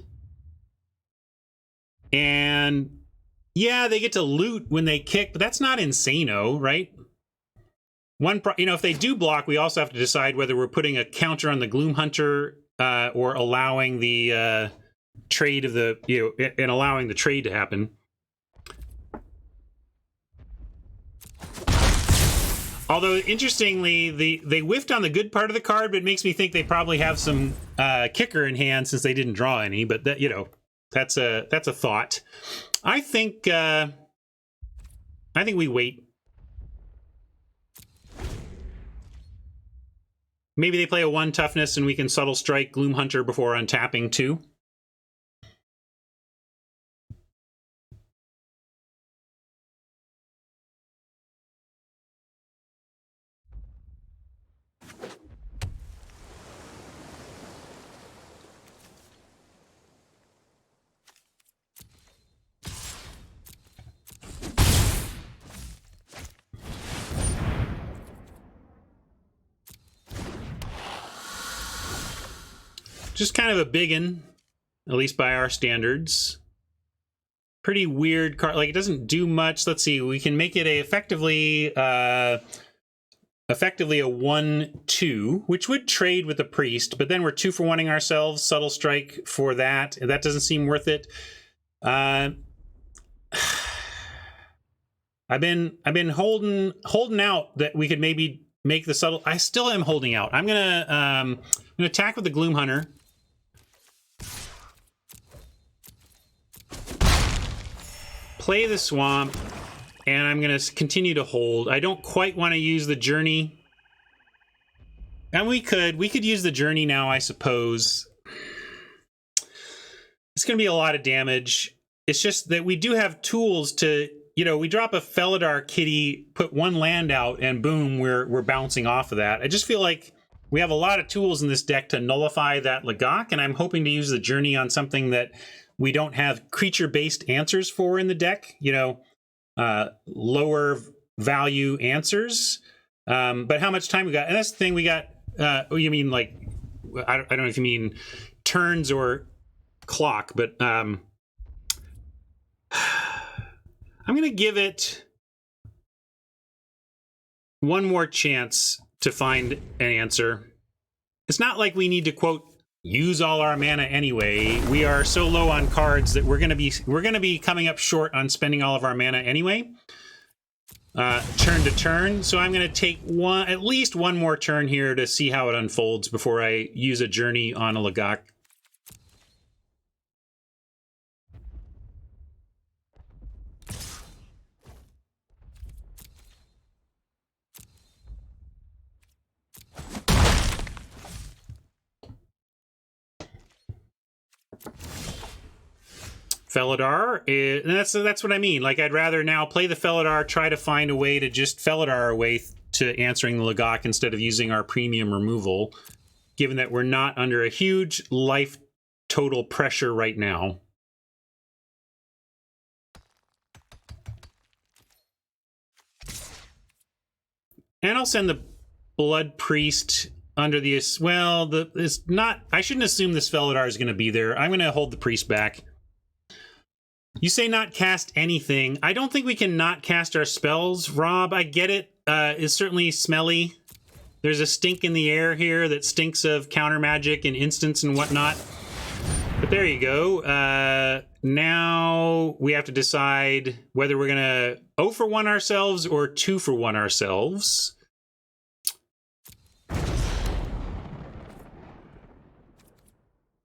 And yeah, they get to loot when they kick, but that's not insano, right? If they do block, we also have to decide whether we're putting a counter on the Gloom Hunter or allowing the trade of the, and allowing the trade to happen. Although, interestingly, they whiffed on the good part of the card, but it makes me think they probably have some kicker in hand since they didn't draw any. But that, that's a thought. I think we wait. Maybe they play a 1 toughness and we can Subtle Strike Gloom Hunter before untapping 2. Just kind of a biggin, at least by our standards. Pretty weird card. Like, it doesn't do much. Let's see. We can make it effectively a 1/2, which would trade with the priest. But then we're 2 for 1ing ourselves. Subtle Strike for that. That doesn't seem worth it. I've been holding out that we could maybe make the subtle. I still am holding out. I'm gonna attack with the Gloom Hunter. Play the swamp, and I'm going to continue to hold. I don't quite want to use the journey. And we could use the journey now, I suppose. It's going to be a lot of damage. It's just that we do have tools to, we drop a Felidar kitty, put 1 land out, and boom, we're bouncing off of that. I just feel like we have a lot of tools in this deck to nullify that Lagak, and I'm hoping to use the journey on something that we don't have creature-based answers for in the deck, lower value answers. But how much time we got? And that's the thing we got. You mean like, I don't know if you mean turns or clock, but I'm going to give it 1 more chance to find an answer. It's not like we need to, quote, use all our mana anyway. We are so low on cards that we're gonna be coming up short on spending all of our mana anyway. Turn to turn. So I'm gonna take at least one more turn here to see how it unfolds before I use a journey on a Lagak. Felidar, and that's what I mean. Like, I'd rather now play the Felidar, try to find a way to just Felidar our way to answering the Lagak instead of using our premium removal, given that we're not under a huge life total pressure right now. And I'll send the Blood Priest under the... Well, it's not... I shouldn't assume this Felidar is going to be there. I'm going to hold the Priest back. You say not cast anything. I don't think we can not cast our spells, Rob. I get it. It's certainly smelly. There's a stink in the air here that stinks of counter magic and instants and whatnot. But there you go. Now we have to decide whether we're going to 0 for 1 ourselves or 2 for 1 ourselves.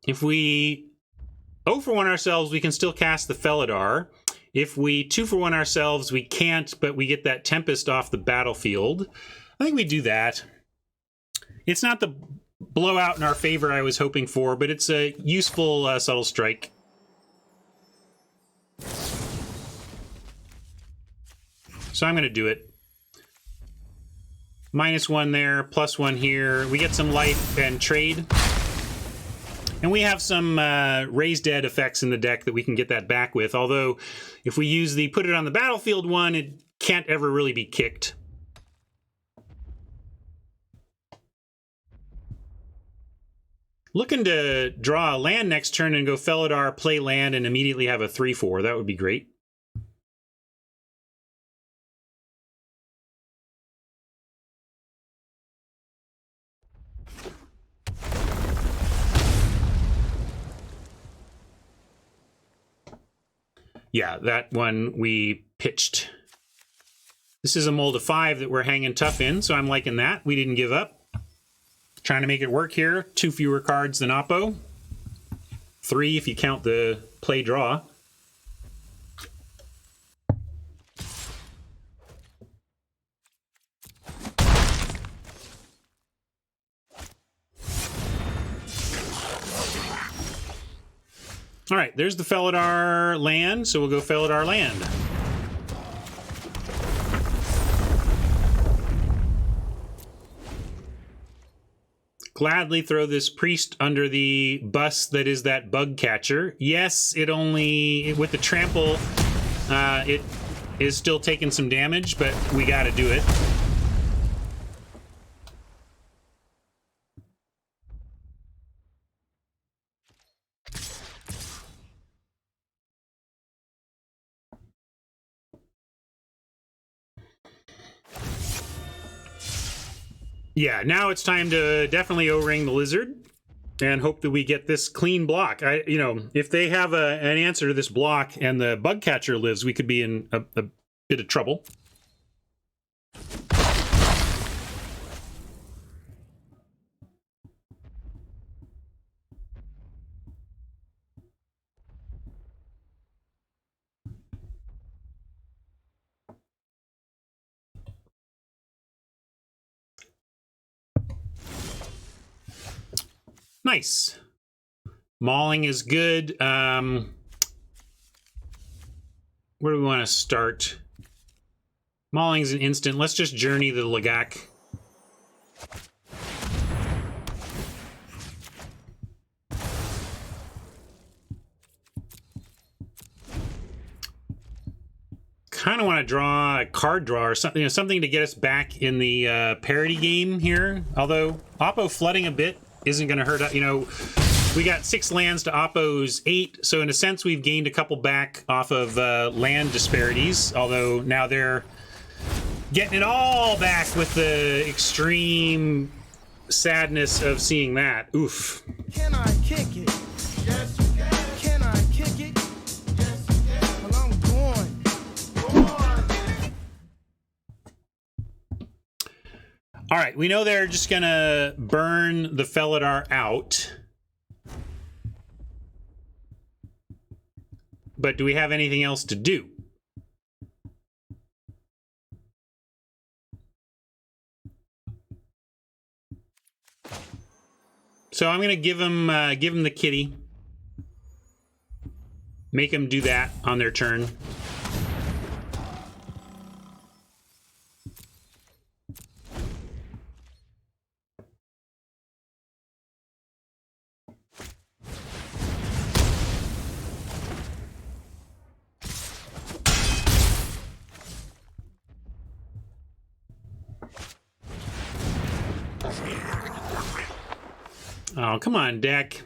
If we 0 for 1 ourselves, we can still cast the Felidar. If we 2 for 1 ourselves, we can't, but we get that Tempest off the battlefield. I think we do that. It's not the blowout in our favor I was hoping for, but it's a useful subtle strike. So I'm going to do it. -1 there, +1 here. We get some life and trade. And we have some Raise Dead effects in the deck that we can get that back with. Although, if we use the Put It on the Battlefield one, it can't ever really be kicked. Looking to draw a land next turn and go Felidar, play land, and immediately have a 3/4. That would be great. Yeah, that one we pitched. This is a mold of 5 that we're hanging tough in, so I'm liking that. We didn't give up. Trying to make it work here. 2 fewer cards than Oppo. 3 if you count the play draw. All right, there's the Felidar land, so we'll go Felidar land. Gladly throw this priest under the bus that is that bug catcher. Yes, it only, with the trample, it is still taking some damage, but we gotta do it. Yeah, now it's time to definitely O-ring the lizard and hope that we get this clean block. If they have an answer to this block and the bug catcher lives, we could be in a bit of trouble. Nice. Mauling is good. Where do we want to start? Mauling's an instant. Let's just journey the Lagak. Kind of want to draw a card draw or something, something to get us back in the parity game here. Although Oppo flooding a bit isn't going to hurt. We got 6 lands to Oppo's 8, so in a sense we've gained a couple back off of land disparities, although now they're getting it all back with the extreme sadness of seeing that. Oof. Can I kick it? Yes, you can. Can I kick it? Yes, you can. Well, I'm going. Go on. All right, we know they're just going to burn the Felidar out. But do we have anything else to do? So I'm going to give him the kitty. Make him do that on their turn. Oh, come on, deck.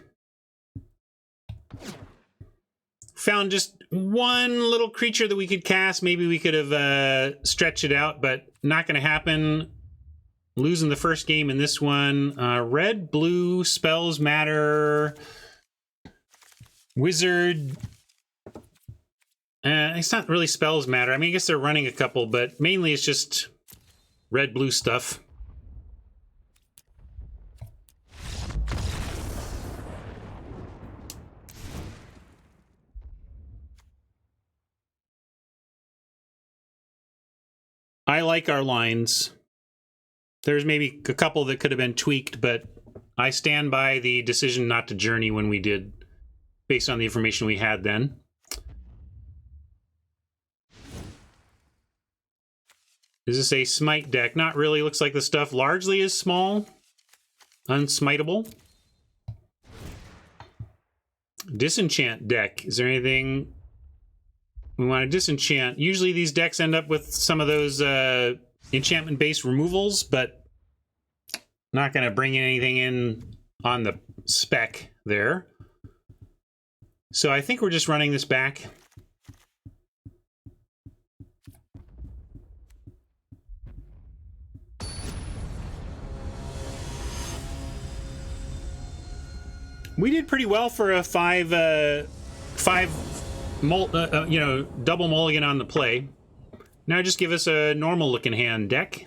Found just one little creature that we could cast. Maybe we could have stretched it out, but not going to happen. Losing the first game in this one. Red, blue, spells matter. Wizard. It's not really spells matter. I mean, I guess they're running a couple, but mainly it's just red-blue stuff. I like our lines. There's maybe a couple that could have been tweaked, but I stand by the decision not to journey when we did, based on the information we had then. Is this a smite deck? Not really. Looks like the stuff largely is small. Unsmiteable. Disenchant deck. Is there anything we want to disenchant? Usually these decks end up with some of those enchantment-based removals, but not going to bring anything in on the spec there. So I think we're just running this back. We did pretty well for a double mulligan on the play. Now just give us a normal looking hand deck.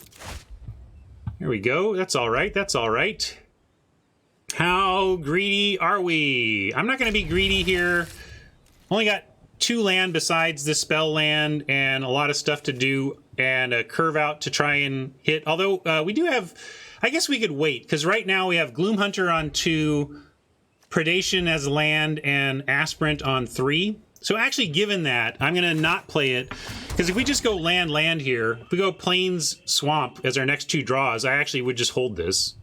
There we go. That's all right. That's all right. How greedy are we? I'm not going to be greedy here. Only got 2 land besides the spell land and a lot of stuff to do and a curve out to try and hit. Although we do have, I guess we could wait because right now we have Gloomhunter on 2, Predation as land, and Aspirant on 3. So actually, given that, I'm going to not play it, because if we just go land here, if we go Plains Swamp as our next 2 draws, I actually would just hold this.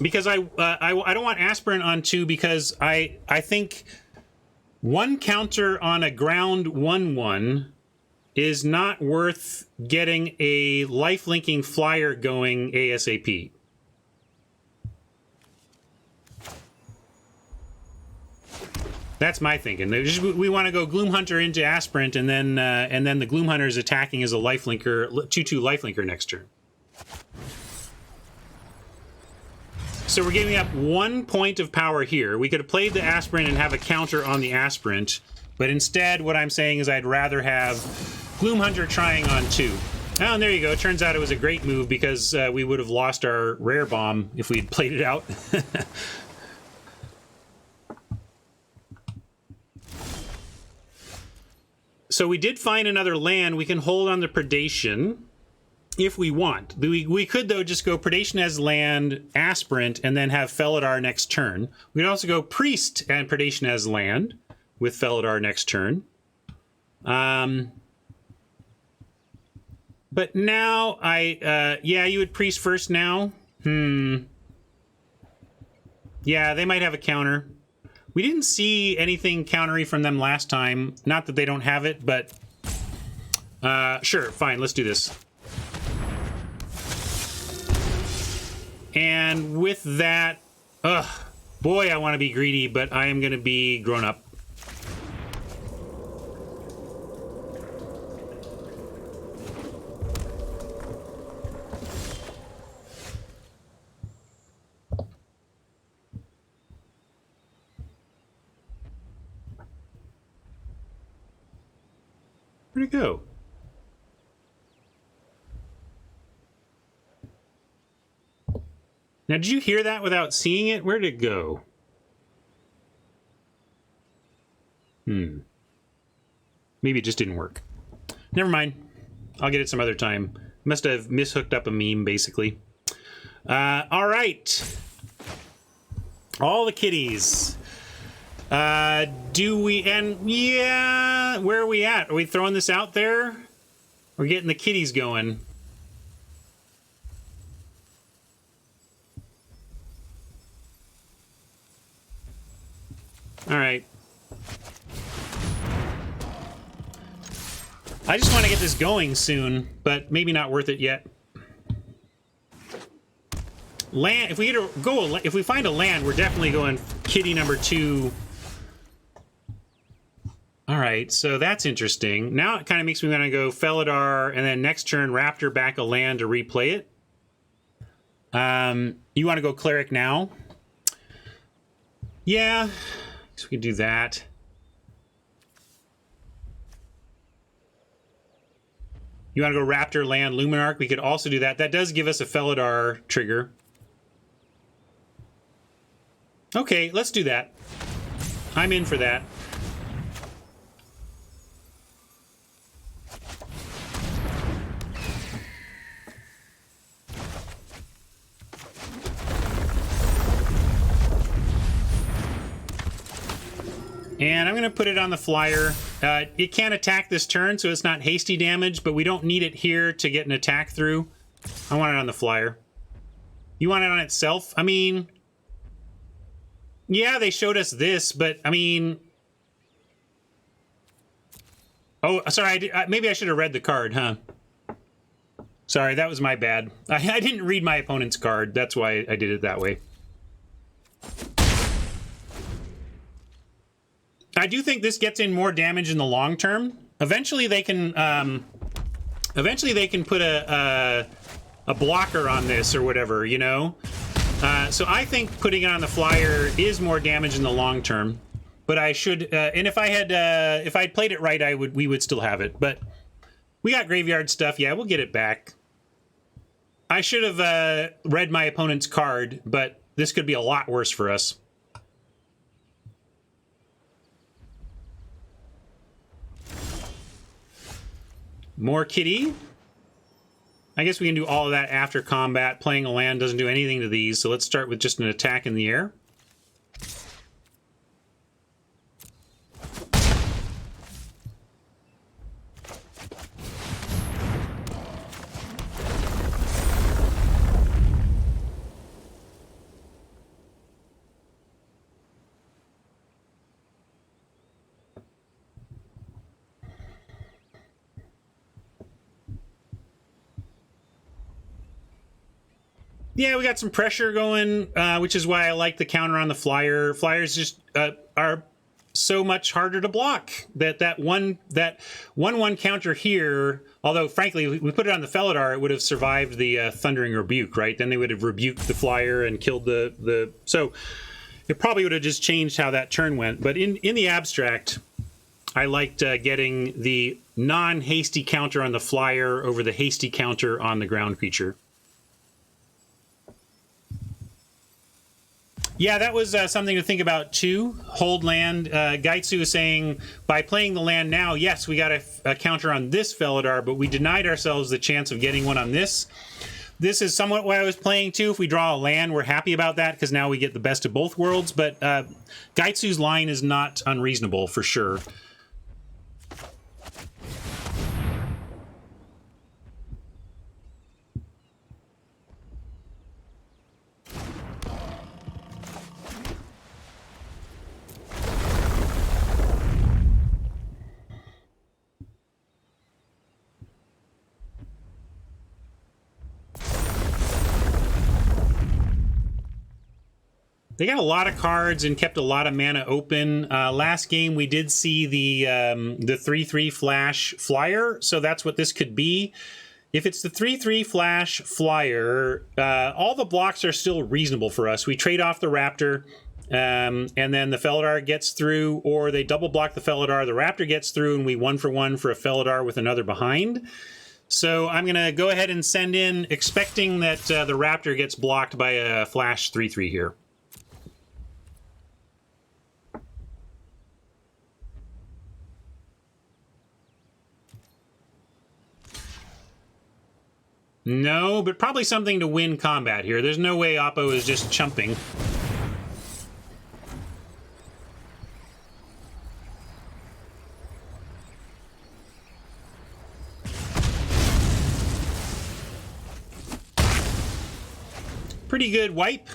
Because I don't want Aspirant on 2 because I think 1 counter on a ground 1/1 is not worth getting a life-linking flyer going ASAP. That's my thinking. We want to go Gloomhunter into Aspirant, and then the Gloomhunter is attacking as a lifelinker, 2/2 lifelinker next turn. So we're giving up 1 point of power here. We could have played the Aspirant and have a counter on the Aspirant, but instead, what I'm saying is I'd rather have Gloomhunter trying on 2. Oh, and there you go. It turns out it was a great move because we would have lost our rare bomb if we'd played it out. So we did find another land. We can hold on the Predation if we want. We could, though, just go Predation as land, Aspirant, and then have Felidar next turn. We could also go Priest and Predation as land with Felidar next turn. But now yeah, you would Priest first now. Yeah, they might have a counter. We didn't see anything countery from them last time. Not that they don't have it, but sure, fine, let's do this. And with that, boy, I want to be greedy, but I am going to be grown up. Where'd it go? Now, did you hear that without seeing it? Where'd it go? Maybe it just didn't work. Never mind. I'll get it some other time. Must have mishooked up a meme, basically. All right. All the kitties. Do we... And, yeah... Where are we at? Are we throwing this out there? We're getting the kitties going. All right. I just want to get this going soon, but maybe not worth it yet. Land. If we find a land, we're definitely going kitty number 2. All right, so that's interesting. Now it kind of makes me want to go Felidar, and then next turn Raptor back a land to replay it. You want to go cleric now? Yeah, so we can do that. You want to go Raptor, Land, Luminarch? We could also do that. That does give us a Felidar trigger. Okay, let's do that. I'm in for that. And I'm going to put it on the flyer. It can't attack this turn, so it's not hasty damage, but we don't need it here to get an attack through. I want it on the flyer. You want it on itself? I mean, yeah, they showed us this, but I mean... Oh, sorry, maybe I should have read the card, huh? Sorry, that was my bad. I didn't read my opponent's card. That's why I did it that way. I do think this gets in more damage in the long term. Eventually they can put a blocker on this or whatever, you know? So I think putting it on the flyer is more damage in the long term. But I should, and if I'd played it right, we would still have it. But we got graveyard stuff. Yeah, we'll get it back. I should have read my opponent's card, but this could be a lot worse for us. More kitty. I guess we can do all of that after combat. Playing a land doesn't do anything to these, so let's start with just an attack in the air. Yeah, we got some pressure going, which is why I like the counter on the flyer. Flyers just are so much harder to block. That one counter here, although frankly we put it on the Felidar, it would have survived the Thundering Rebuke, right? Then they would have rebuked the flyer and killed the so it probably would have just changed how that turn went. But in the abstract, I liked getting the non-hasty counter on the flyer over the hasty counter on the ground creature. Yeah, that was something to think about too. Hold land. Gaitsu is saying, by playing the land now, yes, we got a counter on this Felidar, but we denied ourselves the chance of getting one on this. This is somewhat what I was playing too. If we draw a land, we're happy about that because now we get the best of both worlds. But Gaitsu's line is not unreasonable for sure. They got a lot of cards and kept a lot of mana open. Last game we did see the 3/3 flash flyer, so that's what this could be. If it's the 3/3 flash flyer, all the blocks are still reasonable for us. We trade off the Raptor, and then the Felidar gets through, or they double block the Felidar, the Raptor gets through, and we 1-for-1 for a Felidar with another behind. So I'm going to go ahead and send in, expecting that the Raptor gets blocked by a flash 3/3 here. No, but probably something to win combat here. There's no way Oppo is just chumping. Pretty good wipe.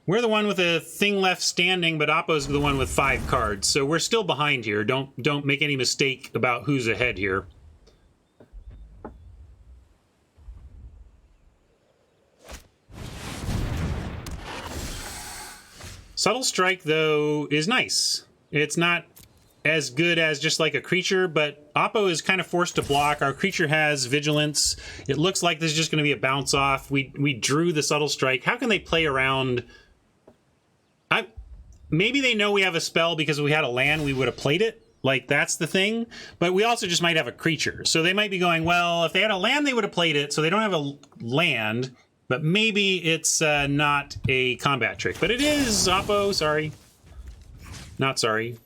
We're the one with a thing left standing, but Oppo's the one with 5 cards. So we're still behind here. Don't make any mistake about who's ahead here. Subtle Strike, though, is nice. It's not as good as just like a creature, but Oppo is kind of forced to block. Our creature has vigilance. It looks like this is just going to be a bounce off. We drew the subtle strike. How can they play around? Maybe they know we have a spell because if we had a land, we would have played it. Like, that's the thing. But we also just might have a creature. So they might be going, well, if they had a land, they would have played it. So they don't have a land, but maybe it's not a combat trick. But it is, Oppo, sorry. Not sorry.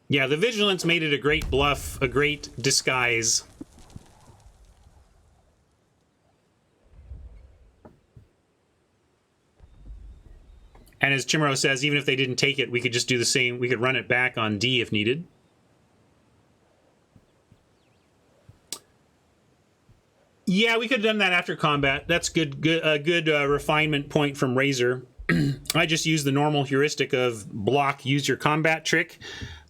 Yeah, the vigilance made it a great bluff, a great disguise. And as Chimero says, even if they didn't take it, we could just do the same. We could run it back on D if needed. Yeah, we could have done that after combat. That's good. A good refinement point from Razor. I just used the normal heuristic of block, use your combat trick.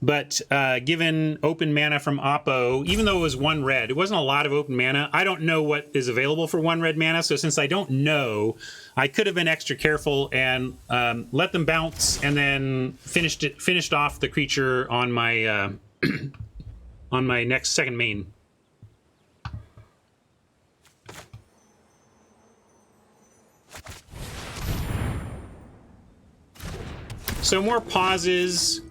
But given open mana from Oppo, even though it was 1 red, it wasn't a lot of open mana. I don't know what is available for 1 red mana, so since I don't know, I could have been extra careful and let them bounce, and then finished off the creature on my on my next second main. So more pauses.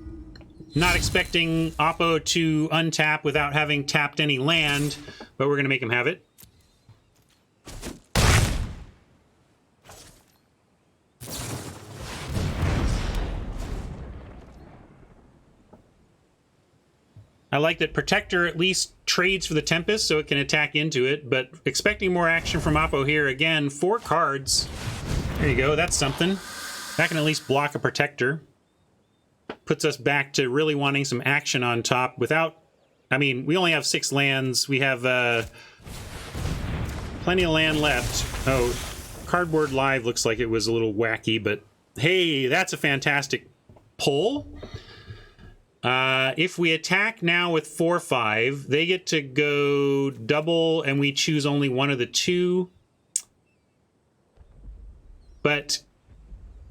Not expecting Oppo to untap without having tapped any land, but we're going to make him have it. I like that Protector at least trades for the Tempest so it can attack into it, but expecting more action from Oppo here. Again, 4 cards. There you go, that's something. That can at least block a Protector. Puts us back to really wanting some action on top without... I mean, we only have 6 lands. We have plenty of land left. Oh, Cardboard Live looks like it was a little wacky, but hey, that's a fantastic pull. If we attack now with 4/5, they get to go double, and we choose only one of the 2. But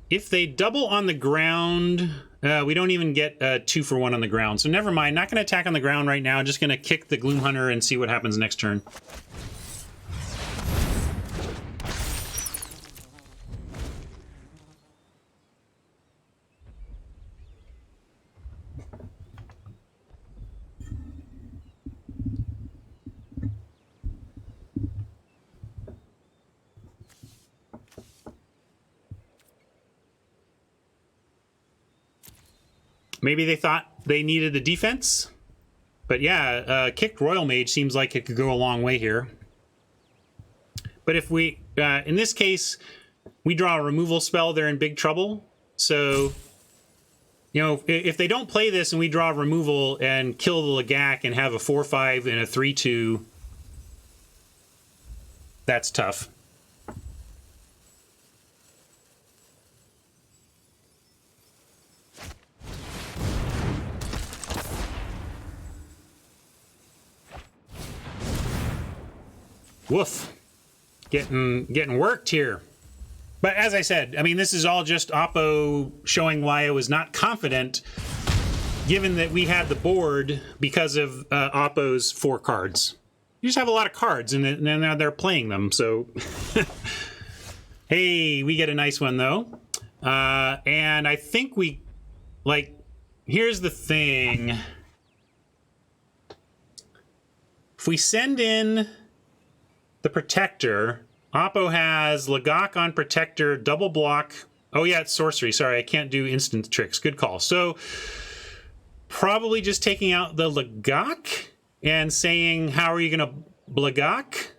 if they double on the ground... we don't even get 2 for 1 on the ground. So never mind. Not going to attack on the ground right now. Just going to kick the Gloom Hunter and see what happens next turn. Maybe they thought they needed the defense. But yeah, kicked Royal Mage seems like it could go a long way here. But if we, in this case, we draw a removal spell, they're in big trouble. So, you know, if they don't play this and we draw removal and kill the Lagak and have a 4/5 and a 3/2, that's tough. Woof. Getting worked here. But as I said, I mean, this is all just Oppo showing why I was not confident, given that we had the board because of Oppo's 4 cards. You just have a lot of cards, and then they're playing them, so... Hey, we get a nice one, though. And I think we... Like, here's the thing. If we send in the Protector... Oppo has Lagak on Protector, double block. Oh yeah, it's sorcery. Sorry, I can't do instant tricks. Good call. So probably just taking out the Lagak and saying, how are you going to Lagak?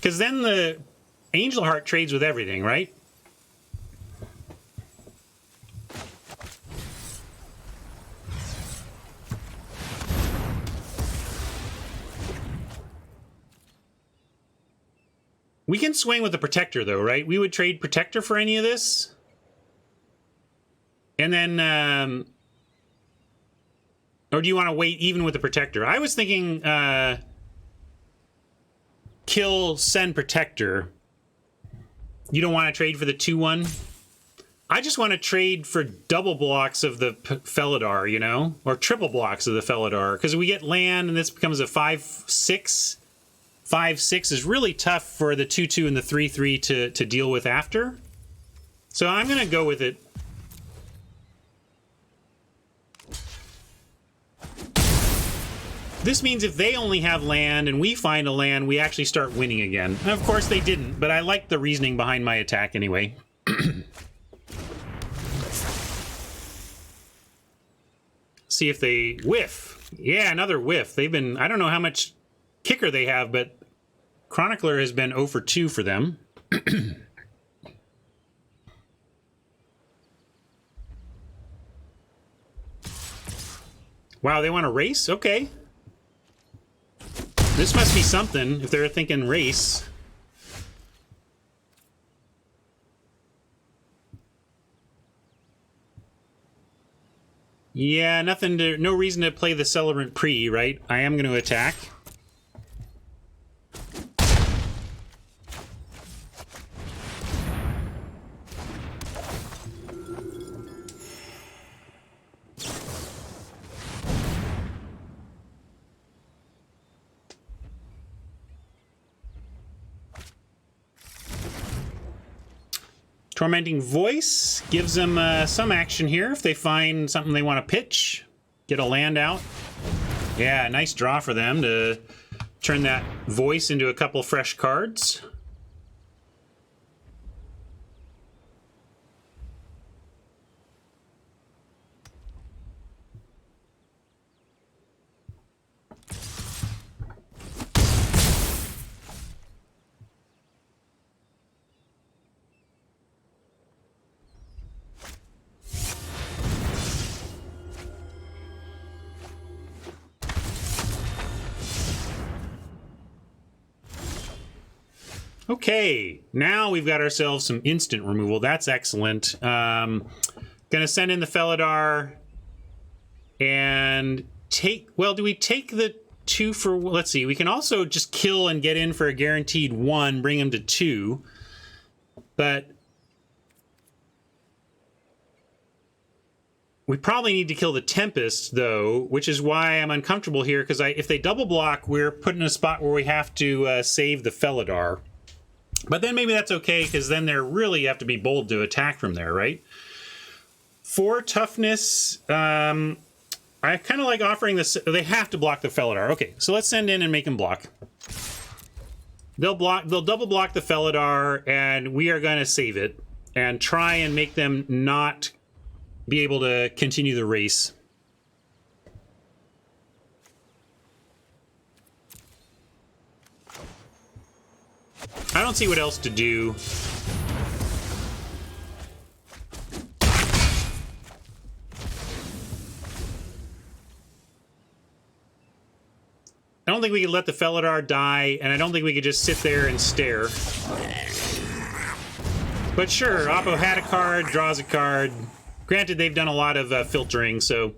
Because then the Angel Heart trades with everything, right? We can swing with the Protector, though, right? We would trade Protector for any of this. And then... Or do you want to wait even with the Protector? I was thinking kill, send Protector. You don't want to trade for the 2/1? I just want to trade for double blocks of the Felidar, you know? Or triple blocks of the Felidar. Because we get land and this becomes a 5/6. 5/6 is really tough for the 2/2 and the 3/3 to deal with after. So I'm going to go with it. This means if they only have land and we find a land, we actually start winning again. And of course they didn't, but I like the reasoning behind my attack anyway. See if they whiff. Yeah, another whiff. They've been, I don't know how much kicker they have, but Chronicler has been 0 for 2 for them. Wow, they want to race? Okay. This must be something if they're thinking race. Yeah, nothing to, no reason to play the Celebrant Pre, right? I am going to attack. Tormenting Voice gives them some action here if they find something they want to pitch. Get a land out. Yeah, nice draw for them to turn that Voice into a couple fresh cards. Okay, now we've got ourselves some instant removal. That's excellent. Gonna send in the Felidar and take... Well, do we take the 2 for... Let's see. We can also just kill and get in for a guaranteed 1, bring him to 2. But we probably need to kill the Tempest, though, which is why I'm uncomfortable here, because if they double block, we're put in a spot where we have to save the Felidar. But then maybe that's okay, because then they're really have to be bold to attack from there, right? 4 toughness. I kind of like offering this. They have to block the Felidar. Okay, so let's send in and make them block. They'll double block the Felidar, and we are going to save it and try and make them not be able to continue the race. I don't see what else to do. I don't think we could let the Felidar die, and I don't think we could just sit there and stare. But sure, Oppo had a card, draws a card. Granted, they've done a lot of filtering, so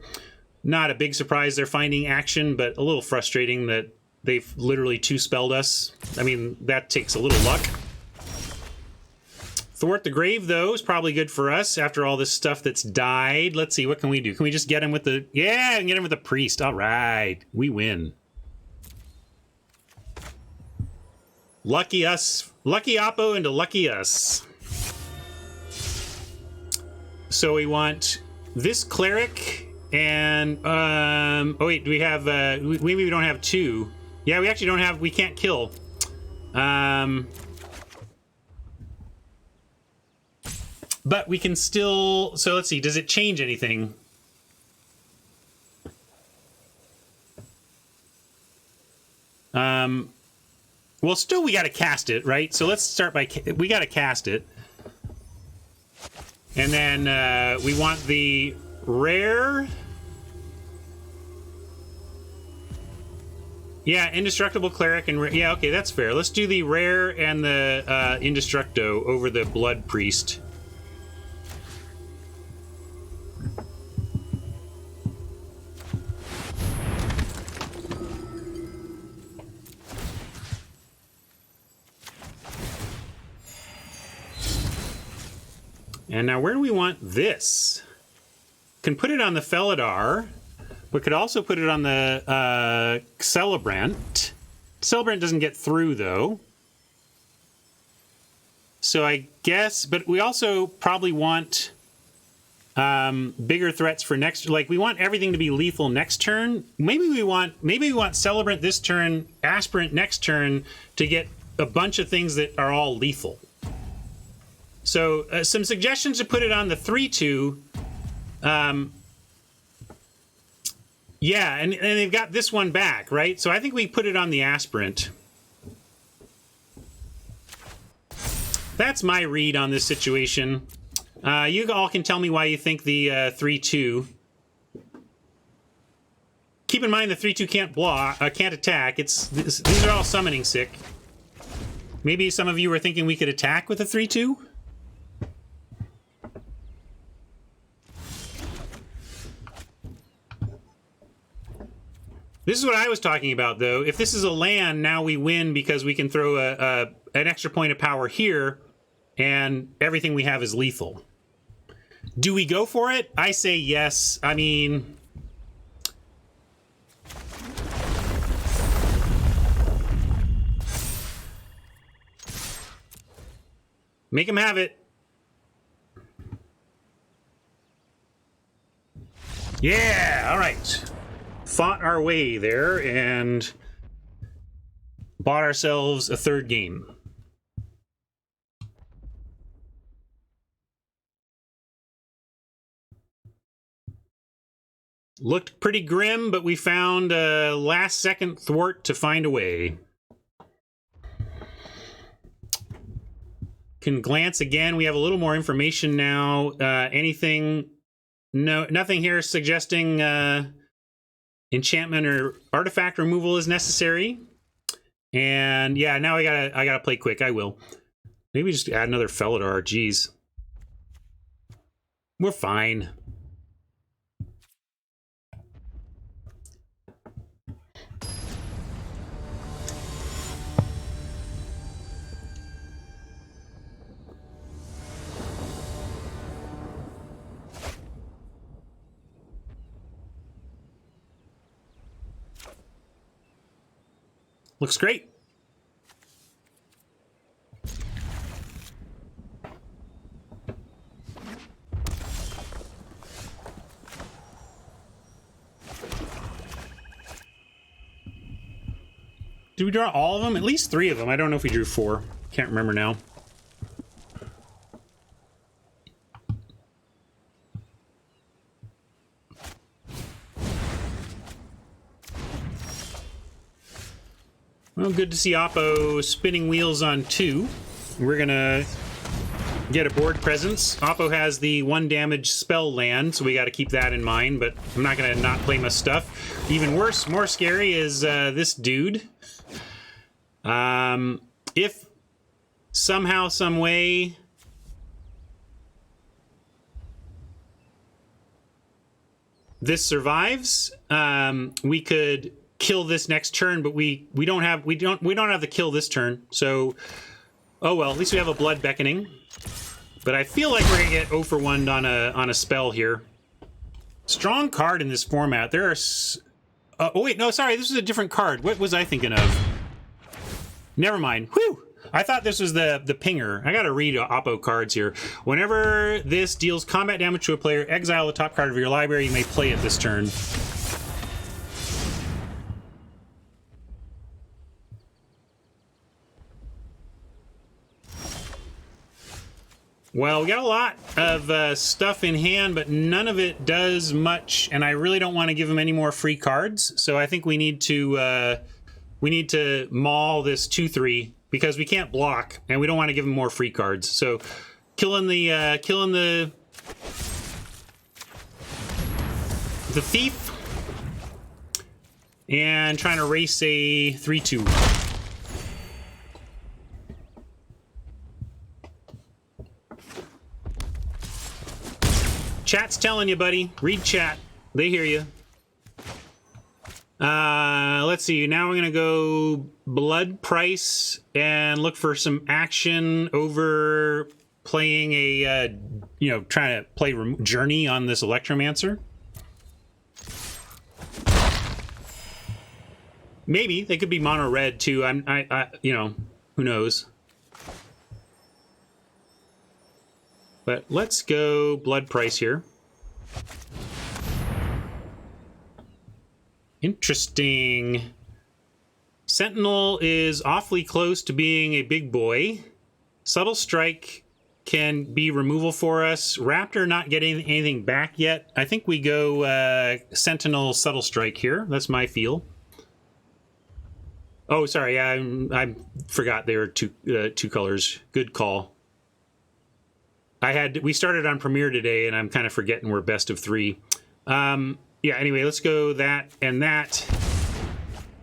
not a big surprise they're finding action, but a little frustrating that they've literally 2-spelled us. I mean, that takes a little luck. Thwart the Grave, though, is probably good for us after all this stuff that's died. Let's see, what can we do? Can we just get him with the... Yeah, get him with the Priest. All right, we win. Lucky us. Lucky Oppo into lucky us. So we want this Cleric and... oh, wait, do we have... maybe we don't have 2. Yeah, we actually don't have... We can't kill. But we can still... So let's see. Does it change anything? Well, still we got to cast it, right? So let's start by... We got to cast it. And then we want the rare... Yeah, Indestructible Cleric and... Yeah, okay, that's fair. Let's do the rare and the Indestructo over the Blood Priest. And now where do we want this? Can put it on the Felidar. We could also put it on the Celebrant. Celebrant doesn't get through, though. So I guess, but we also probably want bigger threats for next. Like we want everything to be lethal next turn. Maybe we want Celebrant this turn, Aspirant next turn to get a bunch of things that are all lethal. So some suggestions to put it on the 3/2. Yeah, and they've got this one back, right? So I think we put it on the Aspirant. That's my read on this situation. You all can tell me why you think the 3/2. Keep in mind the 3/2 can't block, can't attack. These are all summoning sick. Maybe some of you were thinking we could attack with a 3/2. This is what I was talking about, though. If this is a land, now we win because we can throw an extra point of power here, and everything we have is lethal. Do we go for it? I say yes. I mean, make him have it. Yeah, all right. Fought our way there and bought ourselves a third game. Looked pretty grim, but we found a last-second thwart to find a way. Can glance again. We have a little more information now. Anything? No, nothing here suggesting enchantment or artifact removal is necessary. And yeah, now I gotta play quick. I will. Maybe just add another Felidar. Jeez, we're fine. Looks great. Did we draw all of them? At least 3 of them. I don't know if we drew 4. Can't remember now. Well, good to see Oppo spinning wheels on 2. We're gonna get a board presence. Oppo has the 1 damage spell land, so we got to keep that in mind, but I'm not gonna not play my stuff. Even worse, more scary is this dude. If somehow, some way this survives, we could kill this next turn, but we don't have the kill this turn. So, oh well, at least we have a Blood Beckoning. But I feel like we're gonna get 0 for 1 on a spell here. Strong card in this format. There are. Oh wait, no, sorry, this is a different card. What was I thinking of? Never mind. Whew! I thought this was the pinger. I gotta read Oppo cards here. Whenever this deals combat damage to a player, exile the top card of your library. You may play it this turn. Well, we got a lot of stuff in hand, but none of it does much, and I really don't want to give him any more free cards. So I think we need to maul this 2/3 because we can't block, and we don't want to give him more free cards. So killing the thief and trying to race a 3/2. Chat's telling you, buddy. Read chat. They hear you. Let's see. Now we're going to go blood price and look for some action over playing a, trying to play Journey on this Electromancer. Maybe they could be mono red too. Who knows? But let's go blood price here. Interesting. Sentinel is awfully close to being a big boy. Subtle Strike can be removal for us. Raptor not getting anything back yet. I think we go Sentinel Subtle Strike here. That's my feel. Oh, sorry, I forgot there were two colors. Good call. We started on Premiere today, and I'm kind of forgetting we're best of 3. Yeah, anyway, let's go that and that.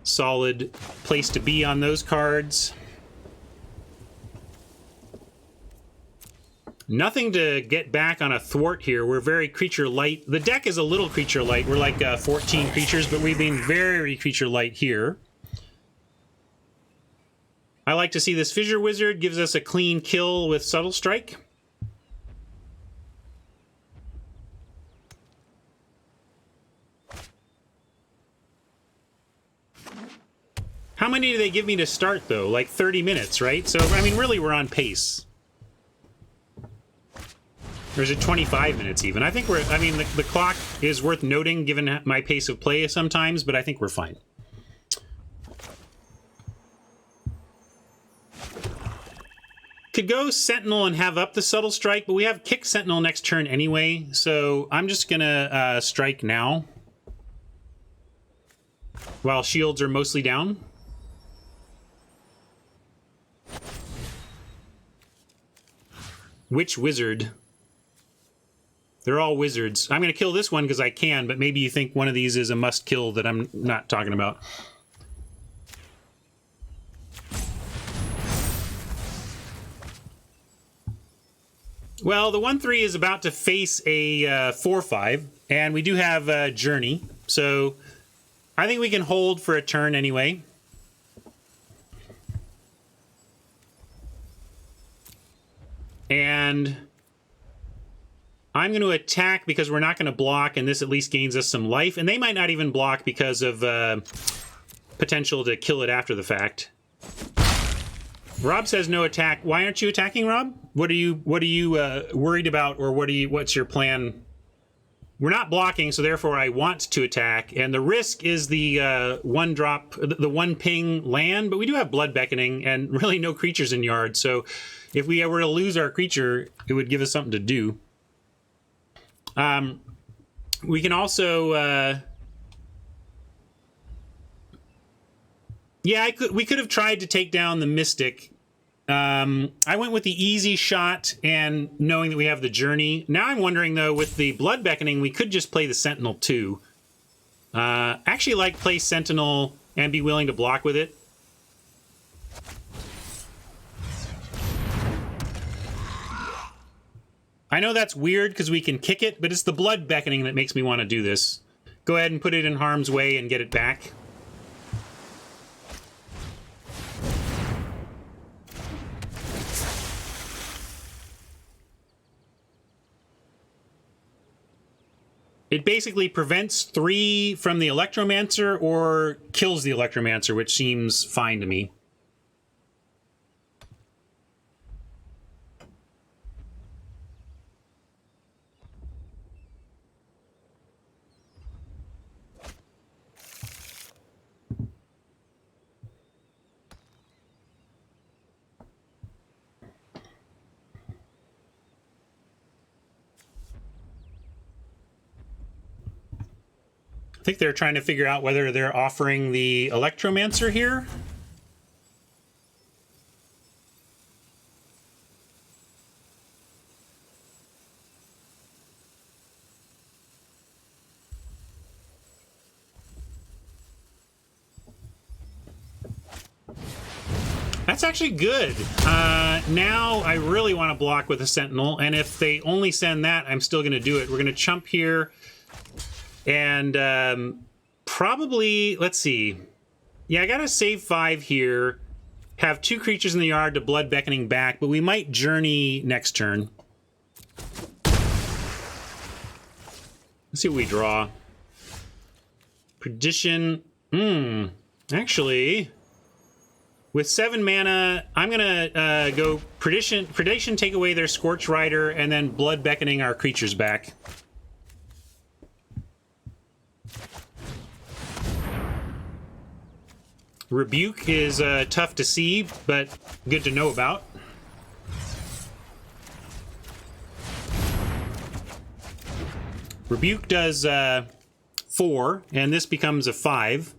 Solid place to be on those cards. Nothing to get back on a thwart here. We're very creature light. The deck is a little creature light. We're like 14 creatures, but we've been very creature light here. I like to see this Fissure Wizard. Gives us a clean kill with Subtle Strike. How many do they give me to start, though? Like 30 minutes, right? So, I mean, really, we're on pace. Or is it 25 minutes even? I think we're... I mean, the clock is worth noting given my pace of play sometimes, but I think we're fine. Could go Sentinel and have up the Subtle Strike, but we have Kick Sentinel next turn anyway, so I'm just gonna strike now. While shields are mostly down. Which wizard? They're all wizards. I'm gonna kill this one because I can, but maybe you think one of these is a must kill that I'm not talking about. Well, the 1/3 is about to face a 4/5, and we do have Journey, so I think we can hold for a turn anyway. And I'm going to attack because we're not going to block, and this at least gains us some life. And they might not even block because of potential to kill it after the fact. Rob says no attack. Why aren't you attacking, Rob? What are you worried about, or what's your plan? We're not blocking, so therefore I want to attack. And the risk is the one drop, the one ping land, but we do have Blood Beckoning and really no creatures in yard. So if we were to lose our creature, it would give us something to do. We can also, yeah, we could have tried to take down the Mystic. I went with the easy shot and knowing that we have the Journey. Now I'm wondering, though, with the Blood Beckoning, we could just play the Sentinel, too. Actually, like, play Sentinel and be willing to block with it. I know that's weird because we can kick it, but it's the Blood Beckoning that makes me want to do this. Go ahead and put it in harm's way and get it back. It basically prevents 3 from the Electromancer or kills the Electromancer, which seems fine to me. I think they're trying to figure out whether they're offering the Electromancer here. That's actually good. Now I really want to block with a Sentinel, and if they only send that, I'm still going to do it. We're going to chump here. And probably, let's see. Yeah, I got to save 5 here. have 2 creatures in the yard to Blood Beckoning back, but we might Journey next turn. Let's see what we draw. Perdition. Actually, with 7 mana, I'm gonna go Predation, take away their Scorch Rider, and then Blood Beckoning our creatures back. Rebuke is tough to see, but good to know about. Rebuke does 4, and this becomes a 5.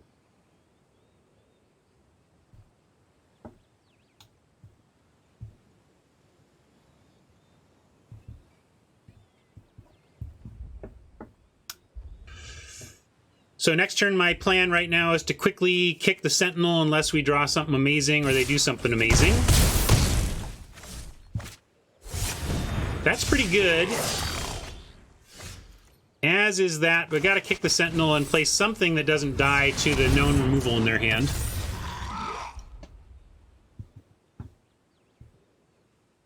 So next turn, my plan right now is to quickly kick the Sentinel unless we draw something amazing or they do something amazing. That's pretty good. As is that, but got to kick the Sentinel and place something that doesn't die to the known removal in their hand.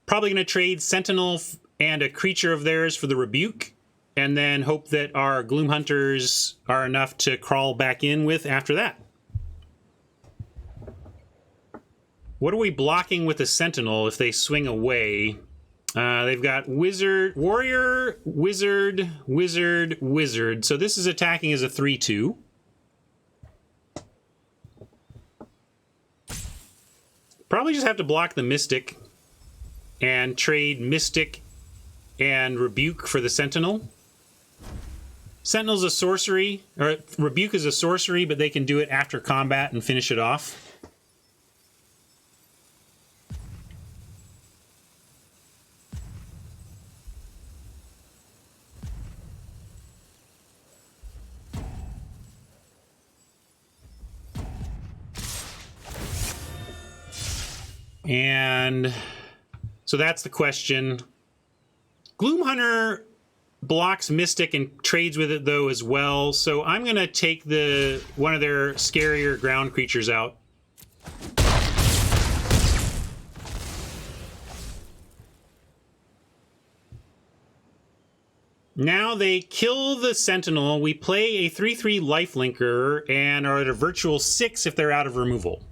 Probably going to trade Sentinel and a creature of theirs for the Rebuke, and then hope that our Gloom Hunters are enough to crawl back in with after that. What are we blocking with the Sentinel if they swing away? They've got Wizard, Warrior, Wizard, Wizard, Wizard. So this is attacking as a 3/2. Probably just have to block the Mystic and trade Mystic and Rebuke for the Sentinel. Sentinel's a sorcery, or Rebuke is a sorcery, but they can do it after combat and finish it off. And so that's the question. Gloom Hunter blocks Mystic and trades with it though as well, so I'm gonna take one of their scarier ground creatures out. Now they kill the Sentinel. We play a 3/3 lifelinker and are at a virtual 6 if they're out of removal.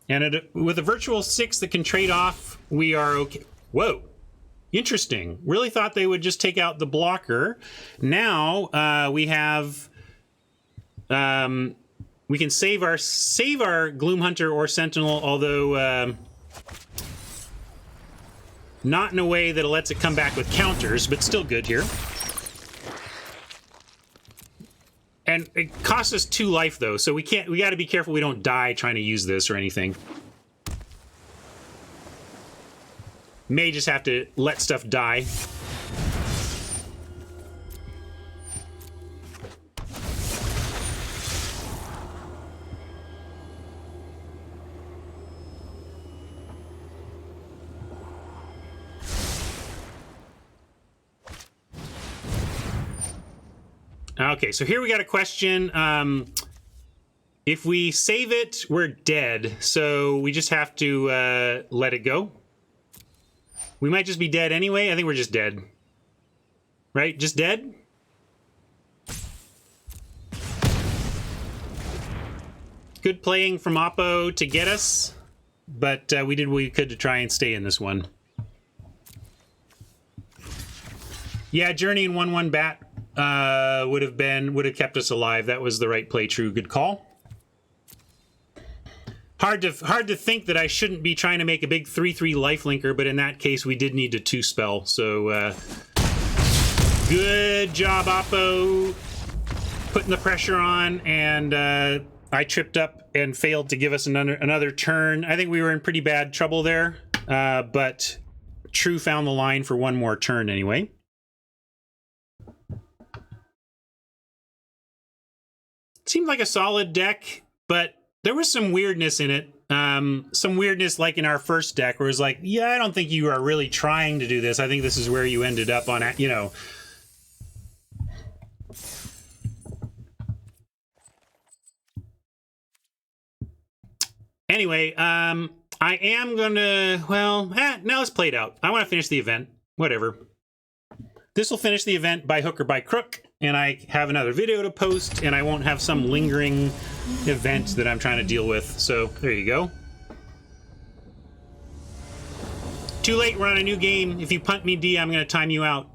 And with a virtual 6 that can trade off, we are okay. Whoa. Interesting. Really thought they would just take out the blocker. Now we have, we can save our Gloom Hunter or Sentinel, although not in a way that lets it come back with counters, but still good here. And it costs us 2 life though, so we got to be careful we don't die trying to use this or anything. May just have to let stuff die. Okay, so here we got a question. If we save it, we're dead, so we just have to let it go. We might just be dead anyway. I think we're just dead. Right? Just dead? Good playing from Oppo to get us, but we did what we could to try and stay in this one. Yeah, Journey and 1/1 Bat would have kept us alive. That was the right play. True, good call. Hard to think that I shouldn't be trying to make a big 3/3 lifelinker, but in that case we did need a 2 spell. So good job, Oppo, putting the pressure on, and I tripped up and failed to give us another turn. I think we were in pretty bad trouble there, but True found the line for one more turn anyway. Seemed like a solid deck, but there was some weirdness in it. Some weirdness like in our first deck where it was like, yeah, I don't think you are really trying to do this. I think this is where you ended up on, you know. Anyway, I am gonna, well, now it's played out. I want to finish the event. Whatever. This will finish the event by hook or by crook, and I have another video to post, and I won't have some lingering event that I'm trying to deal with. So there you go. Too late, we're on a new game. If you punt me D, I'm going to time you out.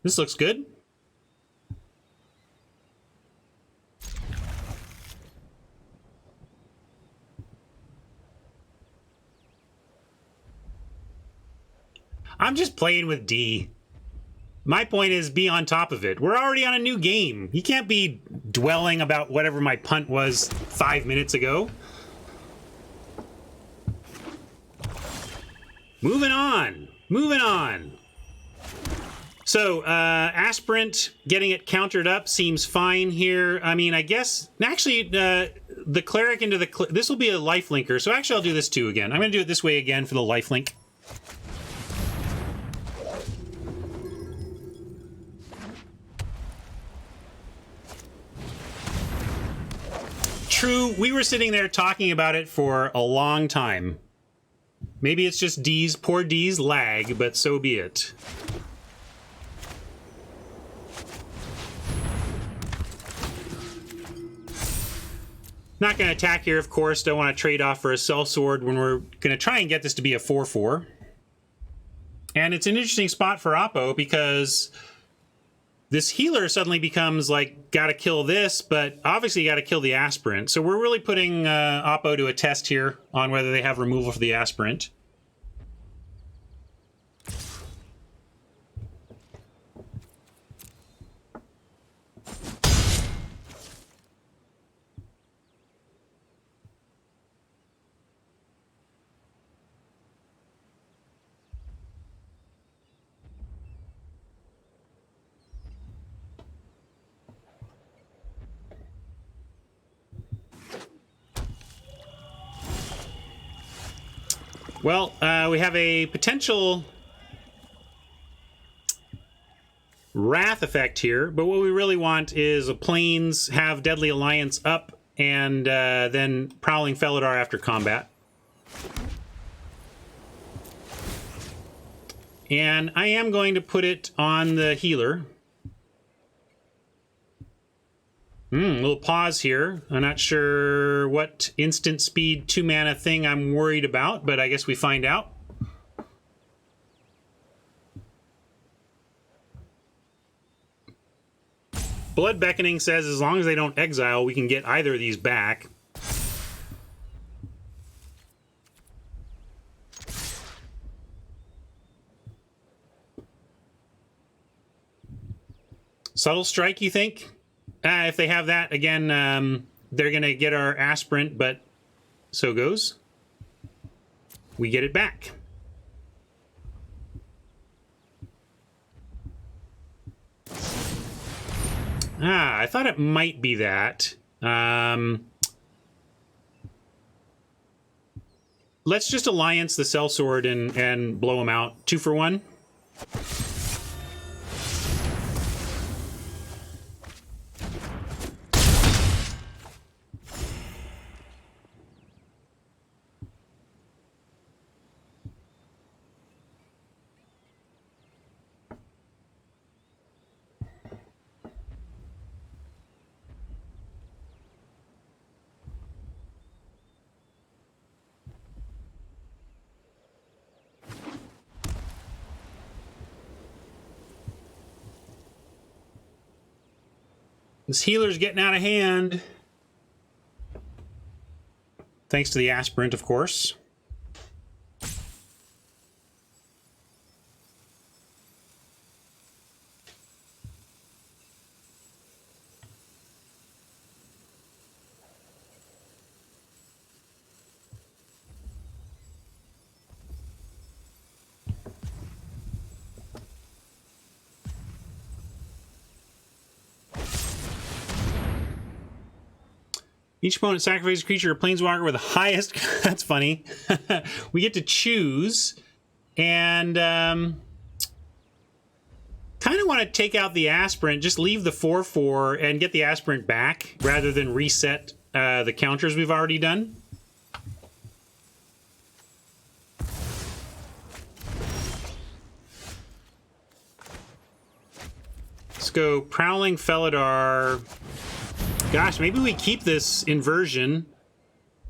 This looks good. I'm just playing with D. My point is be on top of it. We're already on a new game. You can't be dwelling about whatever my punt was 5 minutes ago. Moving on. Moving on. So, Aspirant, getting it countered up seems fine here. I mean, I guess... Actually, the Cleric into the... This will be a lifelinker, so actually I'll do this too again. I'm going to do it this way again for the lifelink. True, we were sitting there talking about it for a long time. Maybe it's just D's, poor D's lag, but so be it. Not going to attack here, of course. Don't want to trade off for a sellsword when we're going to try and get this to be a 4-4. And it's an interesting spot for Oppo because this healer suddenly becomes like, gotta kill this, but obviously you gotta kill the aspirant. So we're really putting Oppo to a test here on whether they have removal for the aspirant. Well, we have a potential Wrath effect here, but what we really want is a Plains have Deadly Alliance up and then Prowling Felidar after combat. And I am going to put it on the healer. A little pause here. I'm not sure what instant speed 2-mana thing I'm worried about, but I guess we find out. Blood Beckoning says as long as they don't exile, we can get either of these back. Subtle Strike, you think? If they have that, again, they're going to get our aspirant, but so goes. We get it back. I thought it might be that. Let's just Alliance the Sellsword and blow them out. 2 for 1. This healer's getting out of hand. Thanks to the aspirant, of course. Each opponent sacrifices a creature or planeswalker with the highest... That's funny. We get to choose. And kind kind of want to take out the aspirant, just leave the 4/4 and get the aspirant back rather than reset the counters we've already done. Let's go Prowling Felidar. Gosh, maybe we keep this inversion.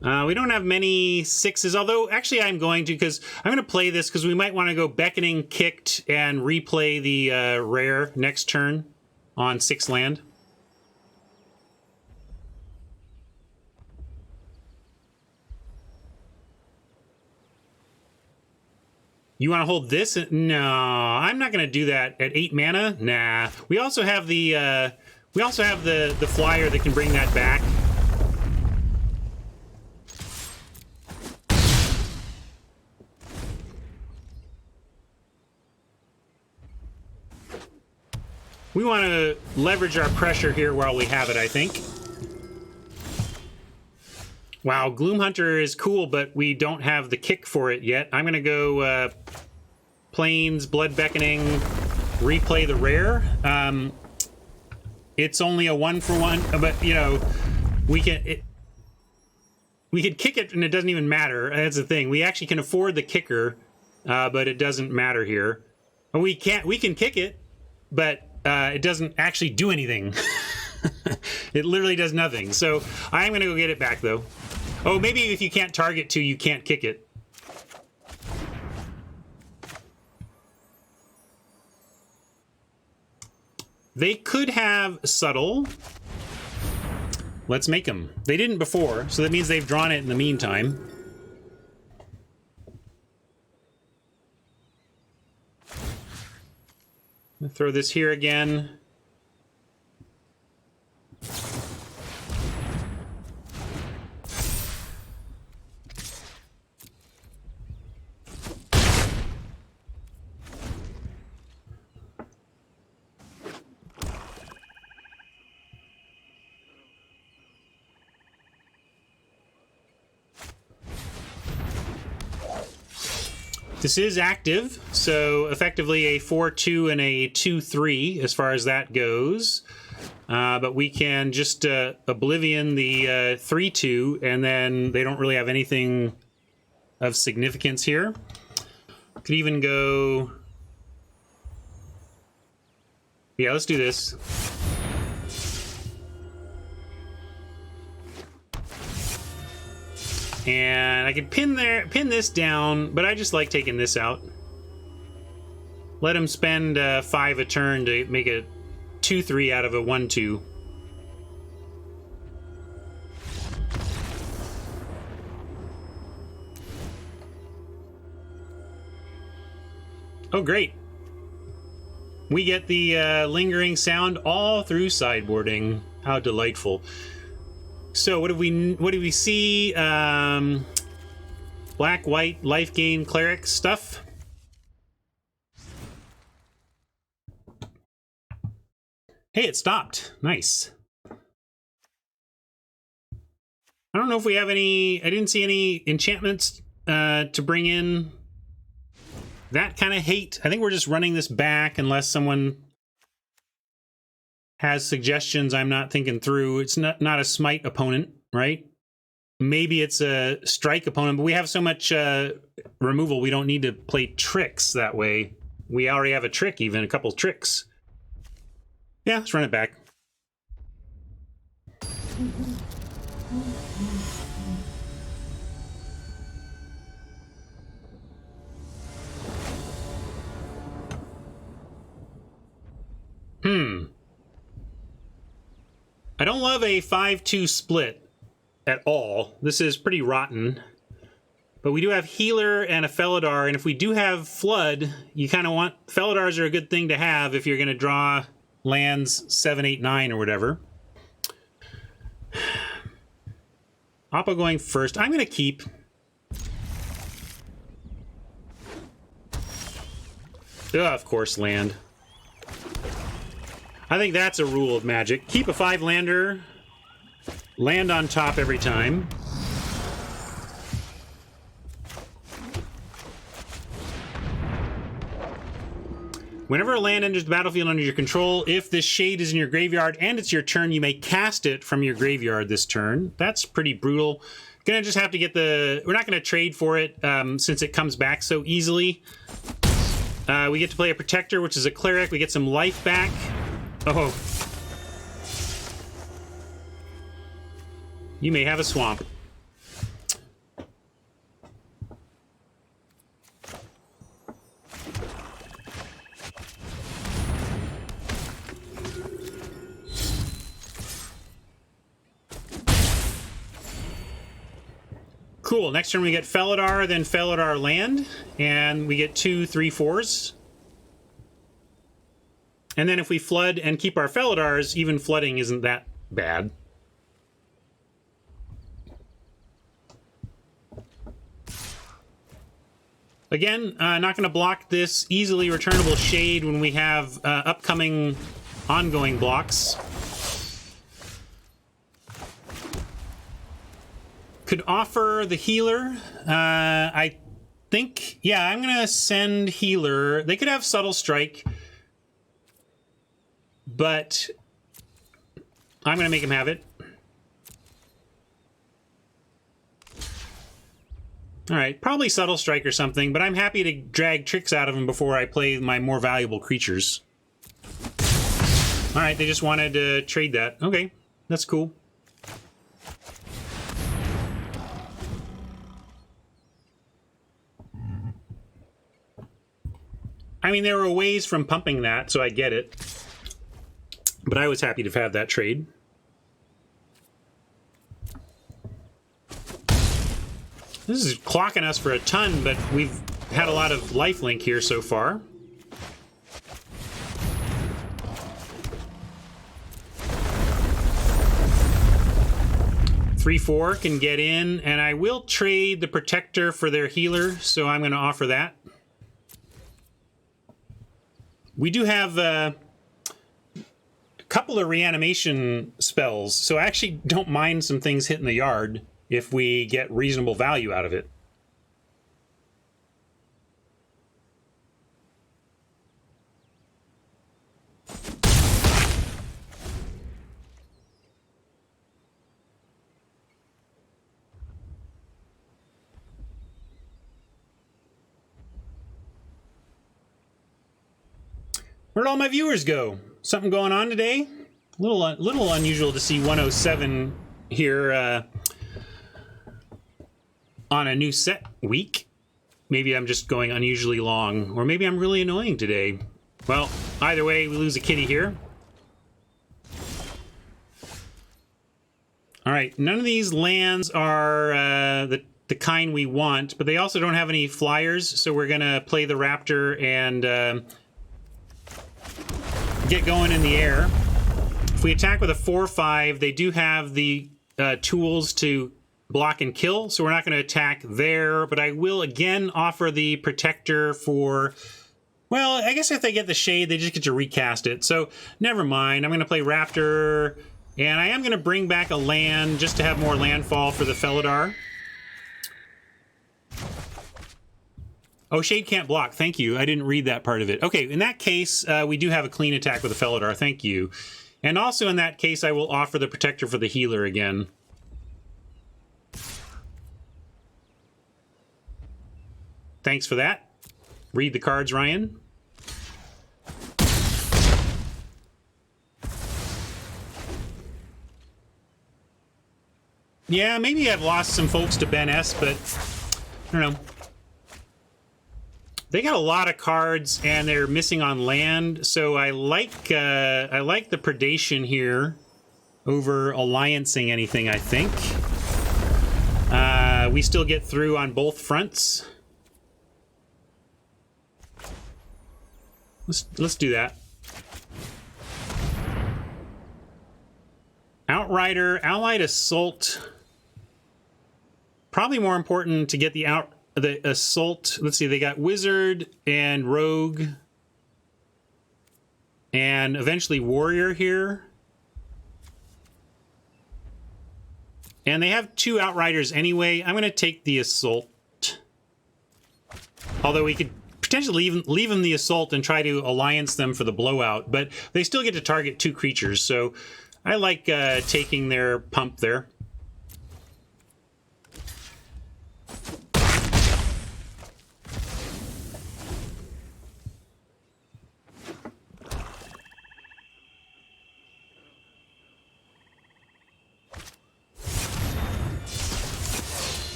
We don't have many 6s, although actually I'm going to, because I'm going to play this because we might want to go Beckoning, Kicked, and replay the rare next turn on 6 land. You want to hold this? No, I'm not going to do that at 8 mana. Nah. We also have the flyer that can bring that back. We want to leverage our pressure here while we have it, I think. Wow, Gloomhunter is cool, but we don't have the kick for it yet. I'm going to go Plains, Blood Beckoning, replay the rare. It's only a 1-for-1, but, you know, we can kick it and it doesn't even matter. That's the thing. We actually can afford the kicker, but it doesn't matter here. We can kick it, but it doesn't actually do anything. It literally does nothing. So I'm going to go get it back, though. Oh, maybe if you can't target 2, you can't kick it. They could have Subtle. Let's make them. They didn't before, so that means they've drawn it in the meantime. I'm gonna throw this here again. This is active, so effectively a 4-2 and a 2-3 as far as that goes. But we can just Oblivion the 3-2, and then they don't really have anything of significance here. Could even go... Yeah, let's do this. And I could pin this down, but I just like taking this out. Let him spend 5 a turn to make a 2-3 out of a 1-2. Oh, great. We get the lingering sound all through sideboarding. How delightful. So what do we see? Black, white, life gain, cleric stuff. Hey, it stopped. Nice. I don't know if we have any... I didn't see any enchantments to bring in that kind of hate. I think we're just running this back unless someone has suggestions I'm not thinking through. It's not a smite opponent, right? Maybe it's a strike opponent, but we have so much removal, we don't need to play tricks that way. We already have a trick, even a couple tricks. Yeah, let's run it back. I don't love a 5-2 split at all. This is pretty rotten. But we do have Healer and a Felidar, and if we do have Flood, you kind of want... Felidars are a good thing to have if you're going to draw lands 7, 8, 9 or whatever. Oppo going first. I'm going to keep. Of course, land. I think that's a rule of Magic. Keep a 5-lander, land on top every time. Whenever a land enters the battlefield under your control, if this shade is in your graveyard and it's your turn, you may cast it from your graveyard this turn. That's pretty brutal. Gonna just have to get the... We're not gonna trade for it since it comes back so easily. We get to play a Protector, which is a Cleric. We get some life back. Oh. You may have a swamp. Cool. Next turn we get Felidar, then Felidar land, and we get 2 3/4s. And then if we flood and keep our Felidars, even flooding isn't that bad. Again, not going to block this easily returnable shade when we have upcoming ongoing blocks. Could offer the healer. I think, yeah, I'm going to send healer. They could have Subtle Strike, but I'm going to make him have it. All right, probably Subtle Strike or something, but I'm happy to drag tricks out of him before I play my more valuable creatures. All right, they just wanted to trade that. Okay, that's cool. I mean, there were ways from pumping that, so I get it. But I was happy to have that trade. This is clocking us for a ton, but we've had a lot of lifelink here so far. Three, 4 can get in, and I will trade the Protector for their healer, so I'm going to offer that. We do have a couple of reanimation spells, so I actually don't mind some things hitting the yard if we get reasonable value out of it. Where'd all my viewers go? Something going on today? Little unusual to see 107 here on a new set week. Maybe I'm just going unusually long, or maybe I'm really annoying today. Well, either way, we lose a kitty here. All right, none of these lands are the kind we want, but they also don't have any flyers, so we're gonna play the Raptor and get going in the air. If we attack with a 4/5, they do have the tools to block and kill, so we're not going to attack there, but I will again offer the Protector for, well, I guess if they get the shade, they just get to recast it, so never mind. I'm going to play Raptor, and I am going to bring back a land just to have more landfall for the Felidar. Oh, shade can't block. Thank you. I didn't read that part of it. Okay, in that case, we do have a clean attack with the Felidar. Thank you. And also in that case, I will offer the Protector for the healer again. Thanks for that. Read the cards, Ryan. Yeah, maybe I've lost some folks to Ben S, but I don't know. They got a lot of cards, and they're missing on land, so I like the predation here over alliancing anything, I think. We still get through on both fronts. Let's do that. Outrider, Allied Assault. Probably more important to get the Assault. Let's see, they got Wizard and Rogue. And eventually Warrior here. And they have 2 Outriders anyway. I'm going to take the Assault. Although we could potentially leave them the assault and try to alliance them for the blowout, but they still get to target 2 creatures, so I like taking their pump there.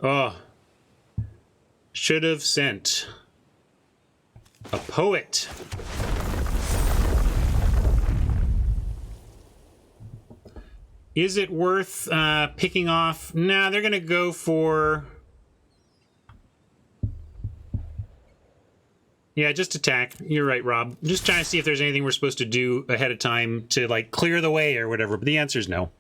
Oh, should have sent a poet. Is it worth picking off? Nah, they're going to go for... Yeah, just attack. You're right, Rob. Just trying to see if there's anything we're supposed to do ahead of time to, like, clear the way or whatever, but the answer is no.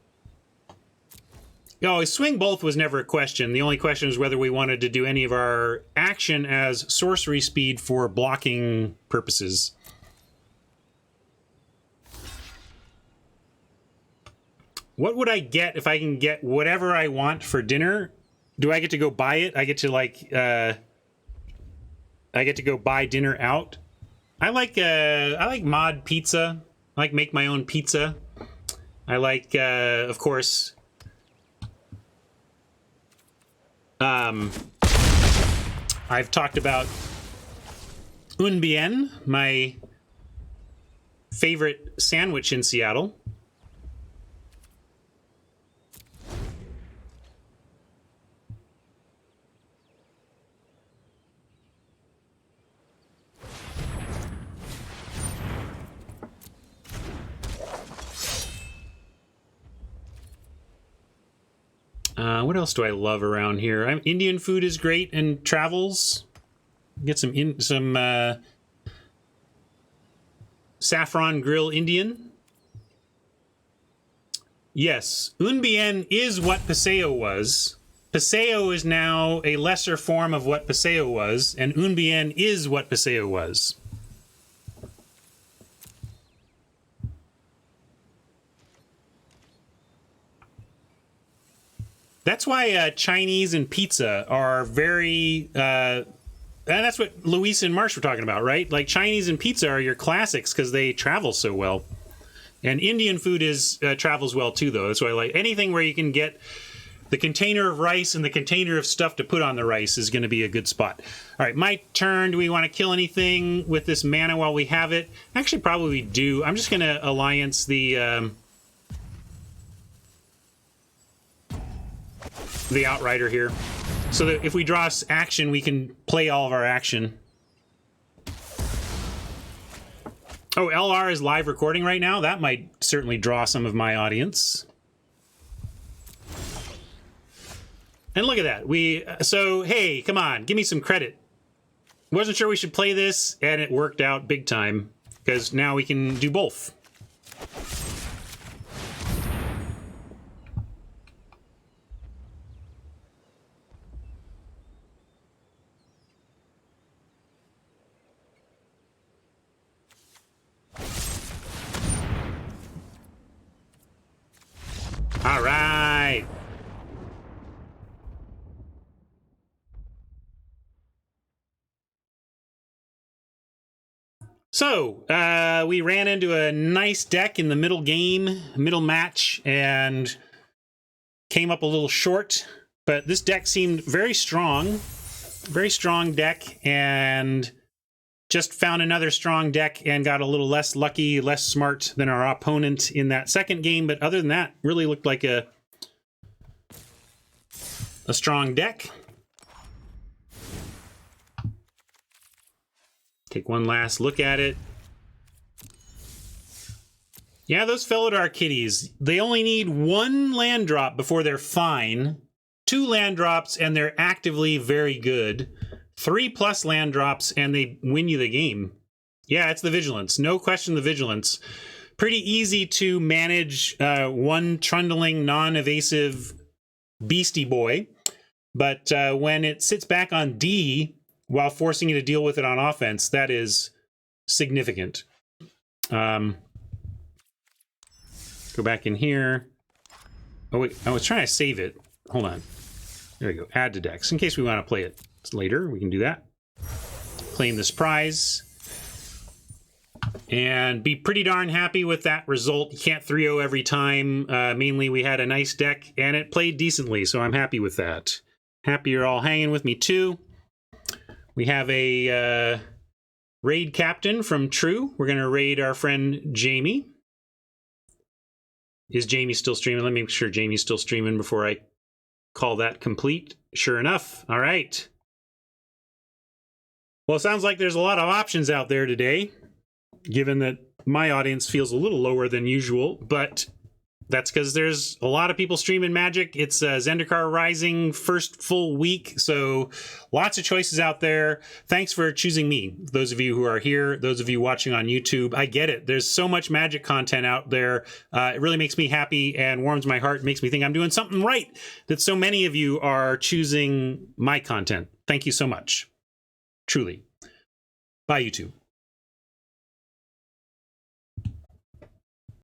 Oh, swing both was never a question. The only question is whether we wanted to do any of our action as sorcery speed for blocking purposes. What would I get if I can get whatever I want for dinner? Do I get to go buy it? I get to, like, I get to go buy dinner out. I like mod pizza. I like make my own pizza. I like, of course... I've talked about Un Bien, my favorite sandwich in Seattle. What else do I love around here? Indian food is great and travels. Get some saffron grill Indian. Yes, Un Bien is what Paseo was. Paseo is now a lesser form of what Paseo was, and Un Bien is what Paseo was. That's why Chinese and pizza are very... and that's what Luis and Marsh were talking about, right? Like, Chinese and pizza are your classics because they travel so well. And Indian food travels well, too, though. That's why I like anything where you can get the container of rice and the container of stuff to put on the rice is going to be a good spot. All right, my turn. Do we want to kill anything with this mana while we have it? Actually, probably do. I'm just going to alliance the Outrider here, so that if we draw action, we can play all of our action. Oh, LR is live recording right now? That might certainly draw some of my audience. And look at that. So, hey, come on, give me some credit. Wasn't sure we should play this, and it worked out big time, because now we can do both. All right. So, we ran into a nice deck in the middle match, and came up a little short, but this deck seemed very strong deck, and just found another strong deck and got a little less lucky, less smart than our opponent in that second game. But other than that, really looked like a strong deck. Take one last look at it. Yeah, those Felidar kitties, they only need 1 land drop before they're fine. 2 land drops and they're actively very good. 3+ land drops and they win you the game. Yeah, it's the Vigilance. No question, the Vigilance. Pretty easy to manage one trundling, non-evasive beastie boy. But when it sits back on D while forcing you to deal with it on offense, that is significant. Go back in here. Oh, wait. I was trying to save it. Hold on. There we go. Add to decks. In case we want to play it later, we can do that. Claim this prize. And be pretty darn happy with that result. You can't 3-0 every time. Mainly, we had a nice deck, and it played decently, so I'm happy with that. Happy you're all hanging with me, too. We have a raid captain from True. We're going to raid our friend Jamie. Is Jamie still streaming? Let me make sure Jamie's still streaming before I call that complete. Sure enough. All right. Well, it sounds like there's a lot of options out there today, given that my audience feels a little lower than usual, but that's because there's a lot of people streaming Magic. It's Zendikar Rising first full week, so lots of choices out there. Thanks for choosing me, those of you who are here, those of you watching on YouTube. I get it. There's so much Magic content out there. It really makes me happy and warms my heart. It makes me think I'm doing something right that so many of you are choosing my content. Thank you so much. Truly. Bye, YouTube.